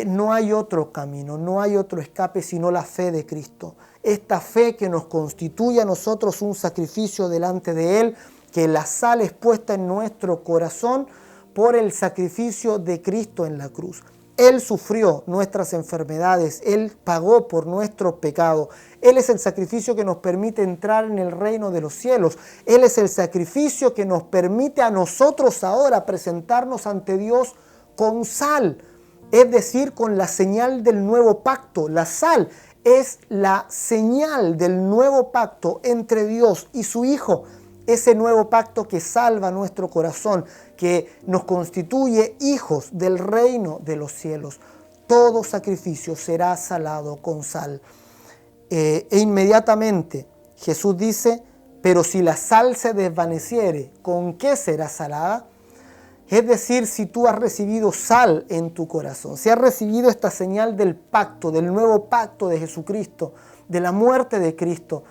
No hay otro camino, no hay otro escape sino la fe de Cristo. Esta fe que nos constituye a nosotros un sacrificio delante de Él, que la sal es puesta en nuestro corazón por el sacrificio de Cristo en la cruz. Él sufrió nuestras enfermedades, Él pagó por nuestro pecado. Él es el sacrificio que nos permite entrar en el reino de los cielos. Él es el sacrificio que nos permite a nosotros ahora presentarnos ante Dios con sal, es decir, con la señal del nuevo pacto. La sal es la señal del nuevo pacto entre Dios y su Hijo. Ese nuevo pacto que salva nuestro corazón, que nos constituye hijos del reino de los cielos. Todo sacrificio será salado con sal. E inmediatamente Jesús dice: pero si la sal se desvaneciere, ¿con qué será salada? Es decir, si tú has recibido sal en tu corazón, si has recibido esta señal del pacto, del nuevo pacto de Jesucristo, de la muerte de Cristo,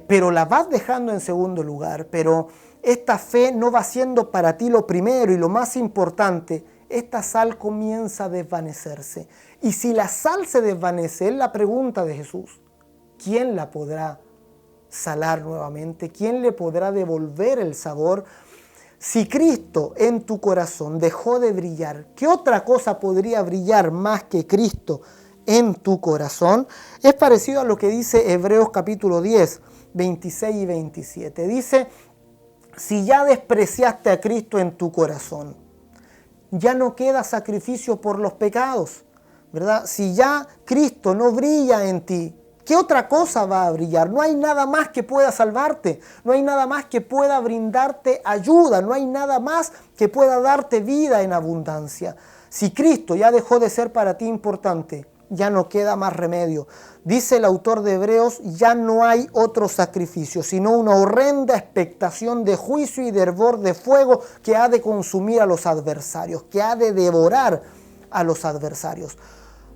pero la vas dejando en segundo lugar, pero esta fe no va siendo para ti lo primero y lo más importante, esta sal comienza a desvanecerse. Y si la sal se desvanece, es la pregunta de Jesús: ¿quién la podrá salar nuevamente? ¿Quién le podrá devolver el sabor? Si Cristo en tu corazón dejó de brillar, ¿qué otra cosa podría brillar más que Cristo en tu corazón? Es parecido a lo que dice Hebreos capítulo 10, 26 y 27. Dice: si ya despreciaste a Cristo en tu corazón, ya no queda sacrificio por los pecados, ¿verdad? Si ya Cristo no brilla en ti, ¿qué otra cosa va a brillar? No hay nada más que pueda salvarte, no hay nada más que pueda brindarte ayuda, no hay nada más que pueda darte vida en abundancia. Si Cristo ya dejó de ser para ti importante, ya no queda más remedio. Dice el autor de Hebreos: ya no hay otro sacrificio, sino una horrenda expectación de juicio y de hervor de fuego que ha de consumir a los adversarios, que ha de devorar a los adversarios.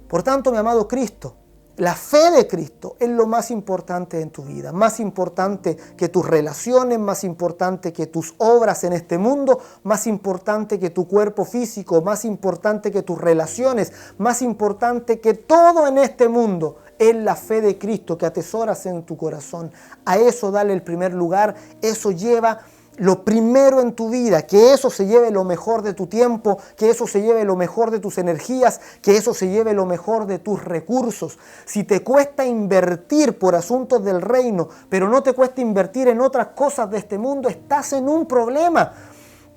Por tanto, mi amado Cristo, la fe de Cristo es lo más importante en tu vida, más importante que tus relaciones, más importante que tus obras en este mundo, más importante que tu cuerpo físico, más importante que tus relaciones, más importante que todo en este mundo. Es la fe de Cristo que atesoras en tu corazón. A eso dale el primer lugar, eso lleva lo primero en tu vida, que eso se lleve lo mejor de tu tiempo, que eso se lleve lo mejor de tus energías, que eso se lleve lo mejor de tus recursos. Si te cuesta invertir por asuntos del reino, pero no te cuesta invertir en otras cosas de este mundo, estás en un problema.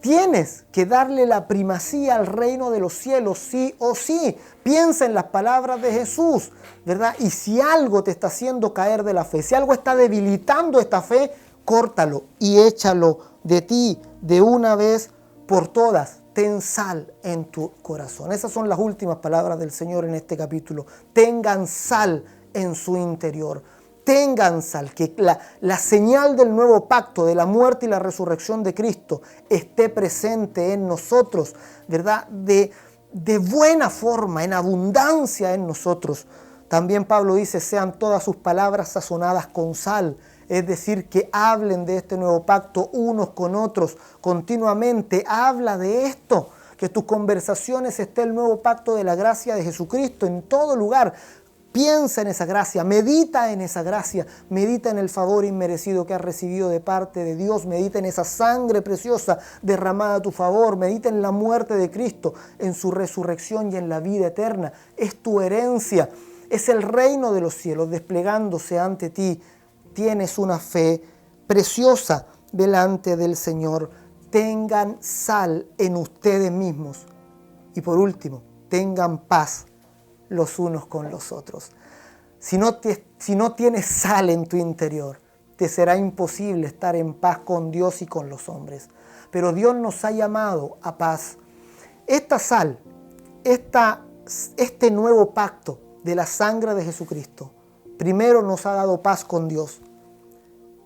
Tienes que darle la primacía al reino de los cielos, sí o sí. Piensa en las palabras de Jesús, ¿verdad? Y si algo te está haciendo caer de la fe, si algo está debilitando esta fe, córtalo y échalo de ti de una vez por todas. Ten sal en tu corazón. Esas son las últimas palabras del Señor en este capítulo. Tengan sal en su interior. tengan sal, que la señal del nuevo pacto, de la muerte y la resurrección de Cristo, esté presente en nosotros, ¿verdad? De buena forma, en abundancia en nosotros. También Pablo dice, sean todas sus palabras sazonadas con sal, es decir, que hablen de este nuevo pacto unos con otros continuamente. Habla de esto, que tus conversaciones esté el nuevo pacto de la gracia de Jesucristo en todo lugar. Piensa en esa gracia, medita en esa gracia, medita en el favor inmerecido que has recibido de parte de Dios, medita en esa sangre preciosa derramada a tu favor, medita en la muerte de Cristo, en su resurrección y en la vida eterna. Es tu herencia, es el reino de los cielos desplegándose ante ti. Tienes una fe preciosa delante del Señor. Tengan sal en ustedes mismos. Y por último, tengan paz los unos con los otros. Si no tienes sal en tu interior, te será imposible estar en paz con Dios y con los hombres. Pero Dios nos ha llamado a paz. Esta sal, este nuevo pacto de la sangre de Jesucristo, primero nos ha dado paz con Dios.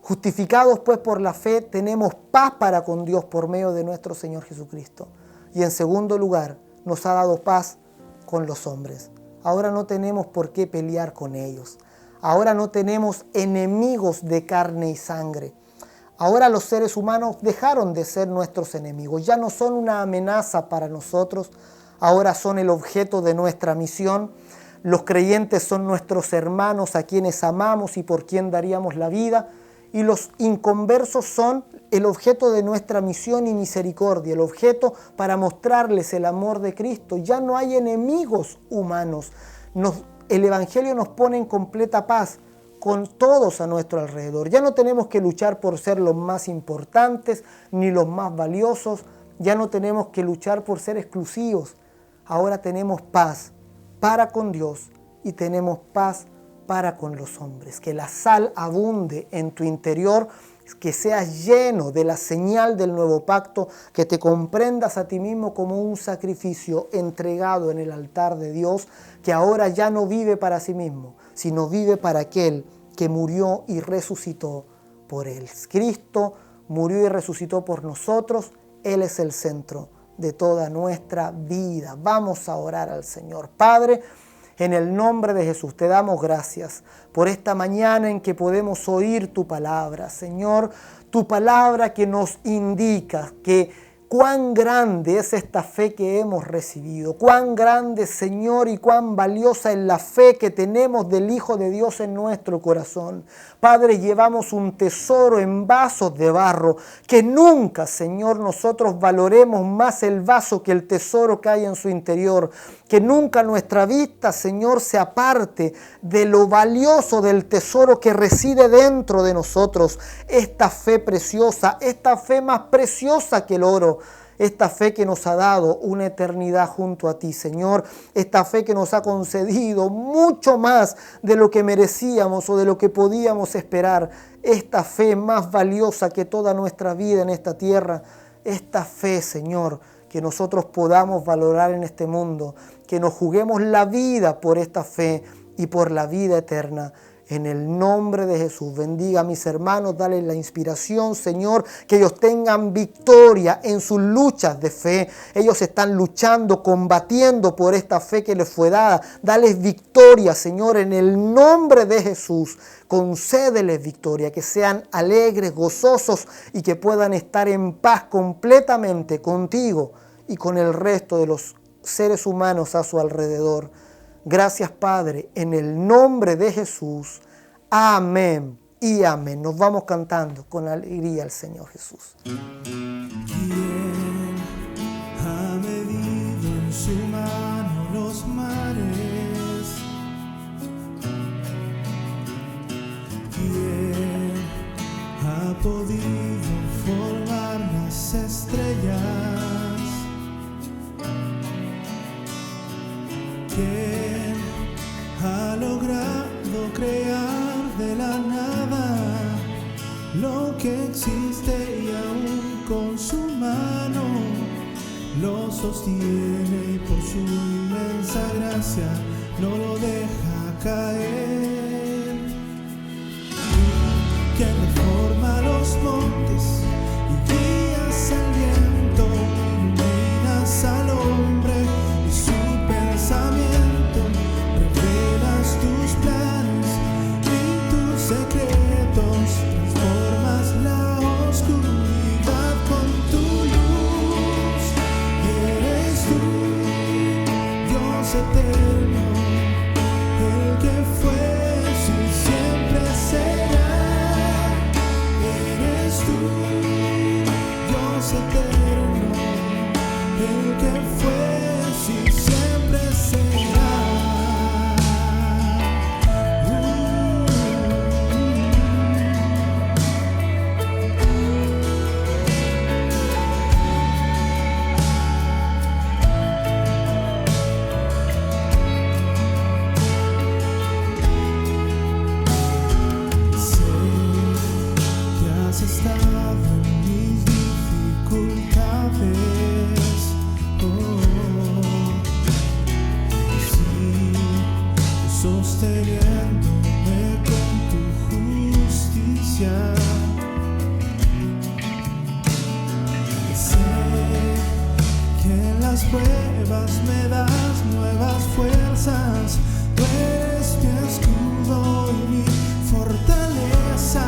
Justificados pues por la fe, tenemos paz para con Dios por medio de nuestro Señor Jesucristo. Y en segundo lugar, nos ha dado paz con los hombres. Ahora no tenemos por qué pelear con ellos. Ahora no tenemos enemigos de carne y sangre. Ahora los seres humanos dejaron de ser nuestros enemigos. Ya no son una amenaza para nosotros. Ahora son el objeto de nuestra misión. Los creyentes son nuestros hermanos a quienes amamos y por quien daríamos la vida. Y los inconversos son el objeto de nuestra misión y misericordia, el objeto para mostrarles el amor de Cristo. Ya no hay enemigos humanos. El Evangelio nos pone en completa paz con todos a nuestro alrededor. Ya no tenemos que luchar por ser los más importantes ni los más valiosos. Ya no tenemos que luchar por ser exclusivos. Ahora tenemos paz para con Dios y tenemos paz para con los hombres. Que la sal abunde en tu interior, que seas lleno de la señal del nuevo pacto, que te comprendas a ti mismo como un sacrificio entregado en el altar de Dios, que ahora ya no vive para sí mismo, sino vive para aquel que murió y resucitó por él. Cristo murió y resucitó por nosotros. Él es el centro de toda nuestra vida. Vamos a orar al Señor. Padre, en el nombre de Jesús te damos gracias por esta mañana en que podemos oír tu palabra. Señor, tu palabra que nos indica que cuán grande es esta fe que hemos recibido. Cuán grande, Señor, y cuán valiosa es la fe que tenemos del Hijo de Dios en nuestro corazón. Padre, llevamos un tesoro en vasos de barro. Que nunca, Señor, nosotros valoremos más el vaso que el tesoro que hay en su interior. Que nunca nuestra vista, Señor, se aparte de lo valioso del tesoro que reside dentro de nosotros. Esta fe preciosa, esta fe más preciosa que el oro. Esta fe que nos ha dado una eternidad junto a ti, Señor. Esta fe que nos ha concedido mucho más de lo que merecíamos o de lo que podíamos esperar. Esta fe más valiosa que toda nuestra vida en esta tierra. Esta fe, Señor, que nosotros podamos valorar en este mundo. Que nos juguemos la vida por esta fe y por la vida eterna. En el nombre de Jesús, bendiga a mis hermanos, dale la inspiración, Señor, que ellos tengan victoria en sus luchas de fe. Ellos están luchando, combatiendo por esta fe que les fue dada. Dales victoria, Señor, en el nombre de Jesús. Concédeles victoria, que sean alegres, gozosos y que puedan estar en paz completamente contigo y con el resto de los seres humanos a su alrededor. Gracias, Padre, en el nombre de Jesús. Amén y amén. Nos vamos cantando con alegría al Señor Jesús. ¿Quién ha medido en su mano los mares? ¿Quién ha podido formar las estrellas? ¿Quién ha logrado crear de la nada lo que existe y aún con su mano lo sostiene y por su inmensa gracia no lo deja caer? que reforma los montes y guías al viento, iluminas al hombre y su pensamiento, revelas tus planes y tus secretos, transformas la oscuridad con tu luz. Eres tú, Dios eterno, el que fue, si siempre será. Eres tú, Dios eterno, el que fue, si siempre será. Sé que has estado en mis dificultades, sí, sosteniéndome con tu justicia. Sé que en las pruebas me das nuevas fuerzas, tú eres mi escudo y mi fortaleza.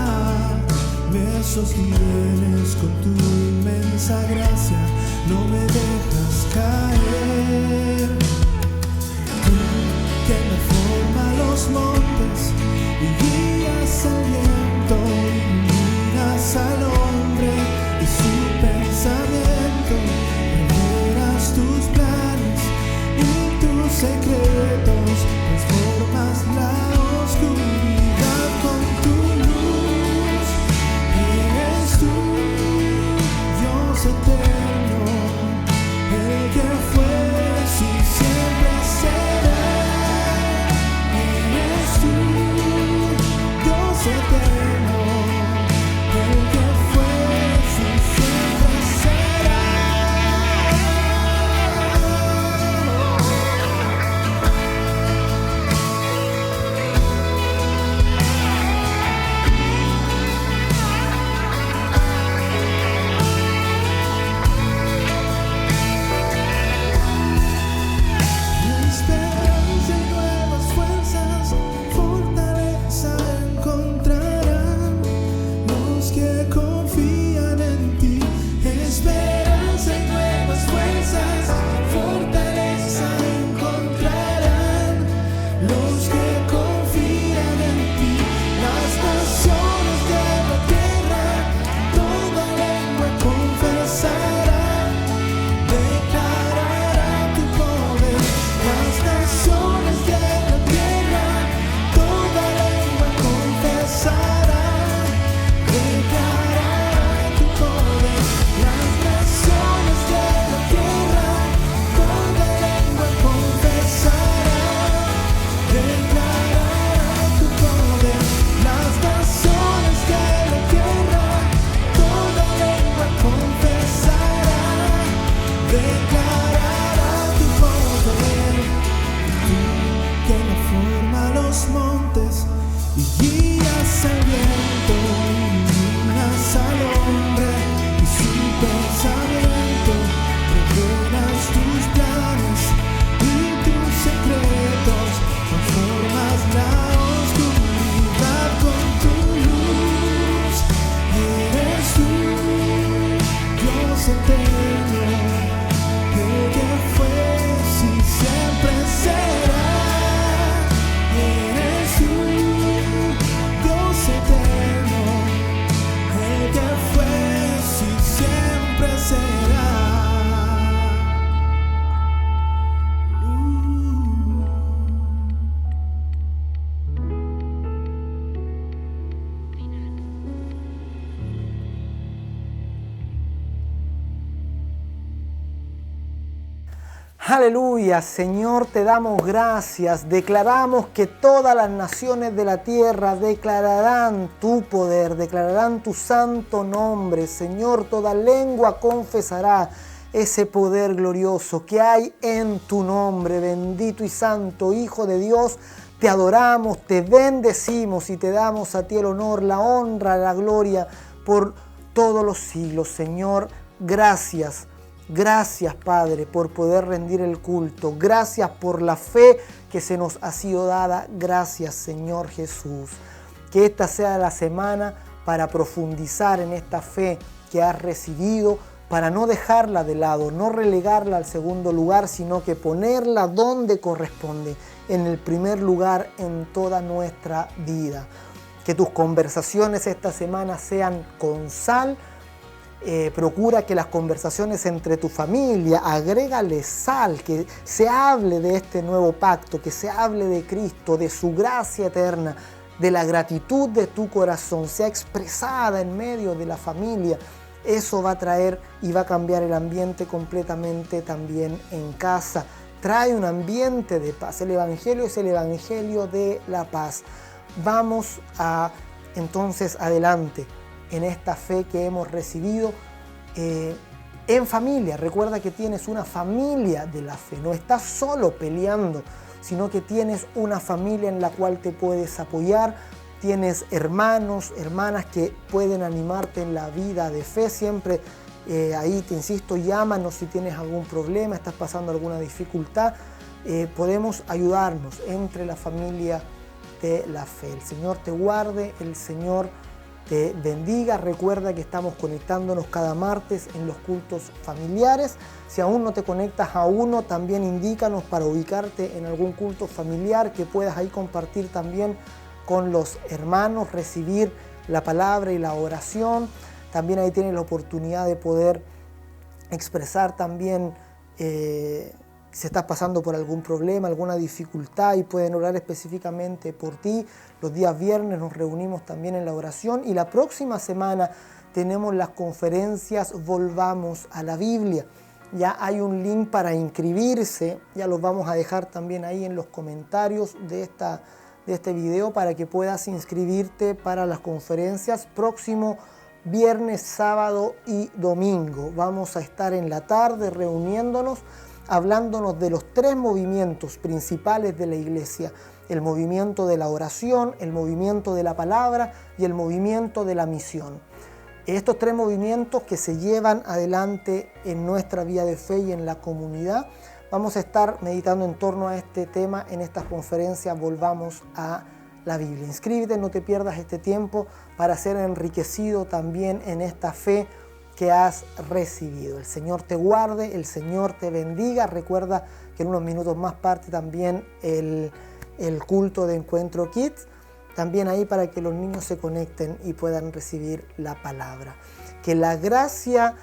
Me sostienes con tu inmensa gracia, no me dejas caer. Tú que reforma los montes y guías al viento, iluminas al hombre y su pensamiento, revelas tus planes y tus secretos, transformas la oscuridad con tu luz. Eres tú, Dios eterno, el que fue, si siempre será. Eres tú, Dios eterno, el que fue, si siempre será. Esperanza y nuevas fuerzas, fortaleza encontrarán los que confían en ti. Esperanza y nuevas fuerzas, fortaleza encontrarán los que confían en ti. Las naciones de la tierra, toda lengua confesará, declarará tu poder. Las naciones de la tierra, toda lengua confesará, declarará tu poder. Las naciones de la tierra, toda lengua confesará, declarará tu poder. Las naciones de la tierra, toda lengua confesará, declarará tu poder. Tú que reforma los montes y guías al viento, iluminas al hombre y su pensamiento, revelas tus planes y tus secretos, transformas la oscuridad con tu luz. Eres tú, Dios eterno, el que fue, si siempre será. Eres tú, Dios eterno, el que fue, si siempre será. Aleluya, Señor, te damos gracias. Declaramos que todas las naciones de la tierra declararán tu poder, declararán tu santo nombre. Señor, toda lengua confesará ese poder glorioso que hay en tu nombre, bendito y santo Hijo de Dios. te adoramos, te bendecimos y te damos a ti el honor, la honra, la gloria por todos los siglos. Señor, gracias. Gracias, Padre, por poder rendir el culto. Gracias por la fe que se nos ha sido dada. Gracias, Señor Jesús. Que esta sea la semana para profundizar en esta fe que has recibido, para no dejarla de lado, no relegarla al segundo lugar, sino que ponerla donde corresponde, en el primer lugar en toda nuestra vida. Que tus conversaciones esta semana sean con sal. Procura que las conversaciones entre tu familia, agrégale sal, que se hable de este nuevo pacto, que se hable de Cristo, de su gracia eterna, de la gratitud de tu corazón, sea expresada en medio de la familia. Eso va a traer y va a cambiar el ambiente completamente también en casa. Trae un ambiente de paz. El Evangelio es el Evangelio de la paz. Vamos a entonces adelante en esta fe que hemos recibido en familia. Recuerda que tienes una familia de la fe. No estás solo peleando, sino que tienes una familia en la cual te puedes apoyar. Tienes hermanos, hermanas que pueden animarte en la vida de fe. Siempre ahí te insisto, llámanos si tienes algún problema, estás pasando alguna dificultad. Podemos ayudarnos entre la familia de la fe. El Señor te guarde, el Señor te bendiga. Recuerda que estamos conectándonos cada martes en los cultos familiares. Si aún no te conectas a uno, también indícanos para ubicarte en algún culto familiar que puedas ahí compartir también con los hermanos, recibir la palabra y la oración. También ahí tienes la oportunidad de poder expresar también si estás pasando por algún problema, alguna dificultad, y pueden orar específicamente por ti. Los días viernes nos reunimos también en la oración, y la próxima semana tenemos las conferencias Volvamos a la Biblia. Ya hay un link para inscribirse, ya los vamos a dejar también ahí en los comentarios de este video para que puedas inscribirte para las conferencias próximo viernes, sábado y domingo. Vamos a estar en la tarde reuniéndonos, hablándonos de los 3 movimientos principales de la iglesia: el movimiento de la oración, el movimiento de la palabra y el movimiento de la misión. Estos 3 movimientos que se llevan adelante en nuestra vida de fe y en la comunidad. Vamos a estar meditando en torno a este tema en estas conferencias Volvamos a la Biblia. Inscríbete, no te pierdas este tiempo para ser enriquecido también en esta fe que has recibido. El Señor te guarde, el Señor te bendiga. Recuerda que en unos minutos más parte también el culto de Encuentro Kids, también ahí para que los niños se conecten y puedan recibir la palabra. Que la gracia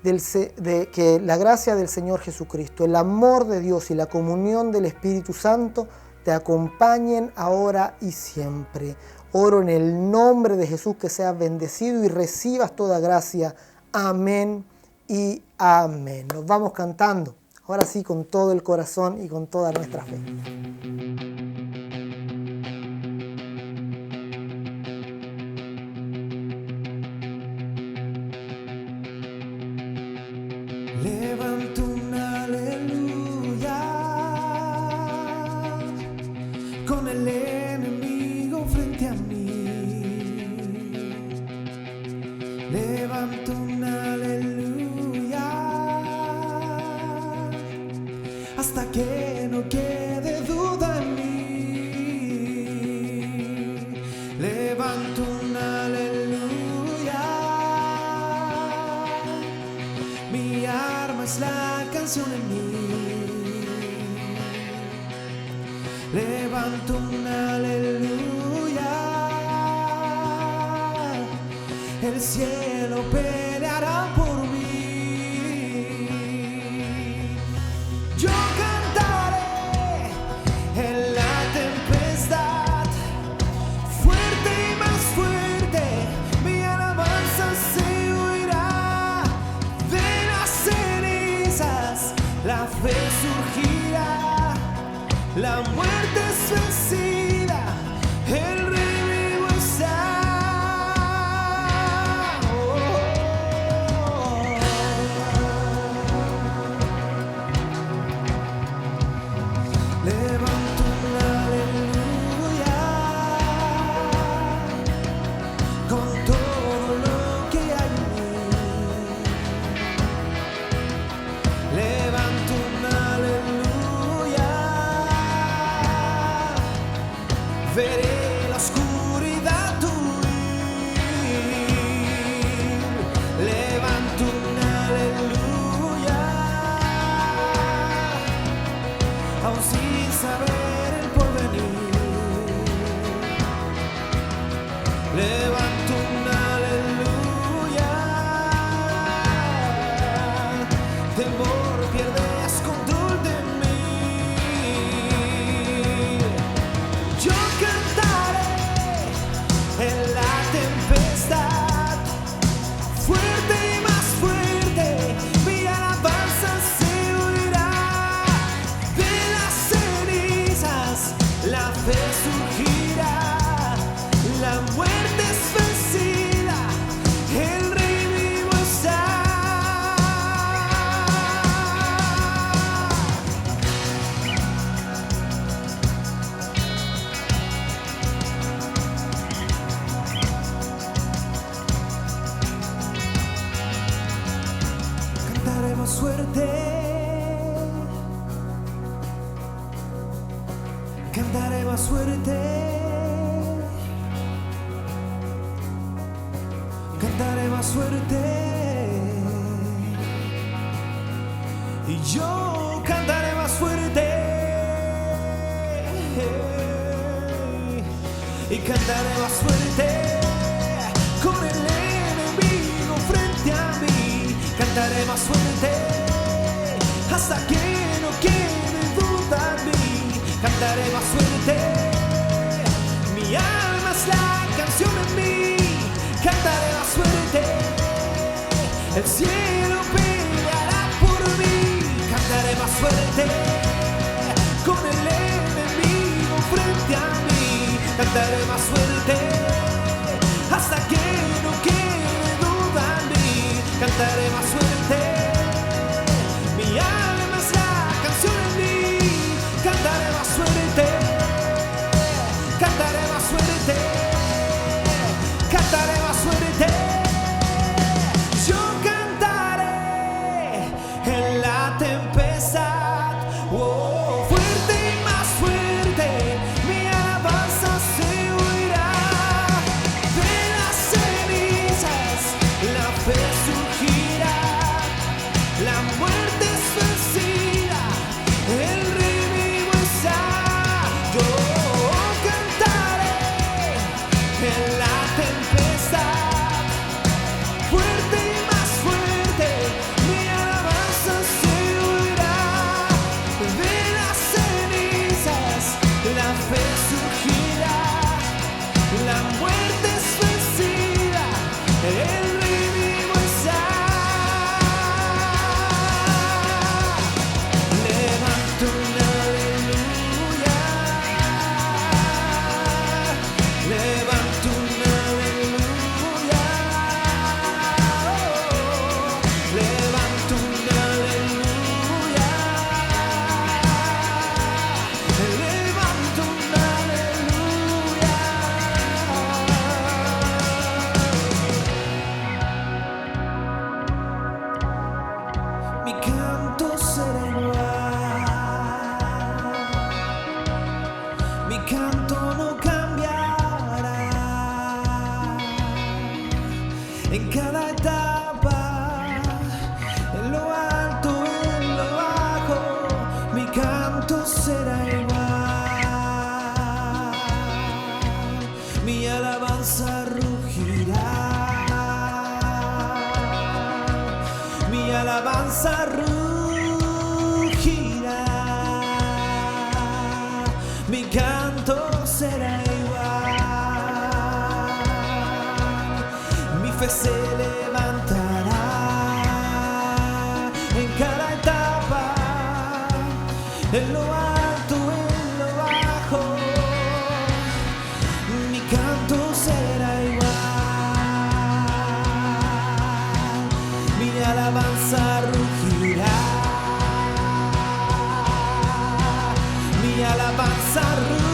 del Señor Jesucristo, el amor de Dios y la comunión del Espíritu Santo te acompañen ahora y siempre. Oro en el nombre de Jesús que seas bendecido y recibas toda gracia. Amén y amén. Nos vamos cantando, ahora sí, con todo el corazón y con toda nuestra fe. Levanto un aleluya con el enemigo frente a mí. Levanto un aleluya hasta que no quede duda en mí. Levanto un aleluya. Mi arma es la canción en mí. Levanto un aleluya. El cielo peleará por mí. Yo cantaré en la tempestad, fuerte y más fuerte, mi alabanza se oirá. De las cenizas la fe surgirá, la muerte es vencida, el rey vivo está. Levanto un aleluya. aún sin saber el porvenir. Levanto un aleluya, temor pierdes control de mí. Yo cantaré en la tempestad, fuerte y más fuerte, mi alabanza se oirá. De las cenizas la fe surgirá, la muerte es vencida, el Rey vivo está. Cantaré más fuerte, cantaré más fuerte, cantaré más fuerte, y yo cantaré más fuerte, y cantaré más fuerte, con el enemigo frente a mí. Cantaré más fuerte, hasta que no quede duda en mí. Cantaré más fuerte, mi alma es la canción en mí. Cantaré más fuerte, el cielo peleará por mí. Cantaré más fuerte, con el enemigo frente a mí. Cantaré más fuerte, hasta que no quede duda en mí. Cantaré más fuerte, mi alma es la canción en mí. Cantaré más fuerte, cantaré más fuerte, cantaré más fuerte. Yo cantaré en la tempestad, oh, fuerte y más fuerte, mi alabanza se oirá. De las cenizas la fe surgirá, la muerte es vencida, el Rey vivo está. Yo cantaré en la tempestad, fuerte y más fuerte, mi alabanza se oirá. De las cenizas la fe surgirá, la muerte es vencida, el Rey vivo está. Levanto un aleluya, levanto un aleluya, levanto un aleluya, levanto un aleluya. Mi canto será igual, mi canto no cambiará. En cada etapa, en lo alto, en lo bajo, mi canto será igual. Mi alabanza rugirá, mi alabanza rugirá, mi canto será igual. Mi fe se levantará en cada etapa, en lo alto, en lo bajo, mi canto será igual. Mi alabanza rugirá, mi alabanza rugirá.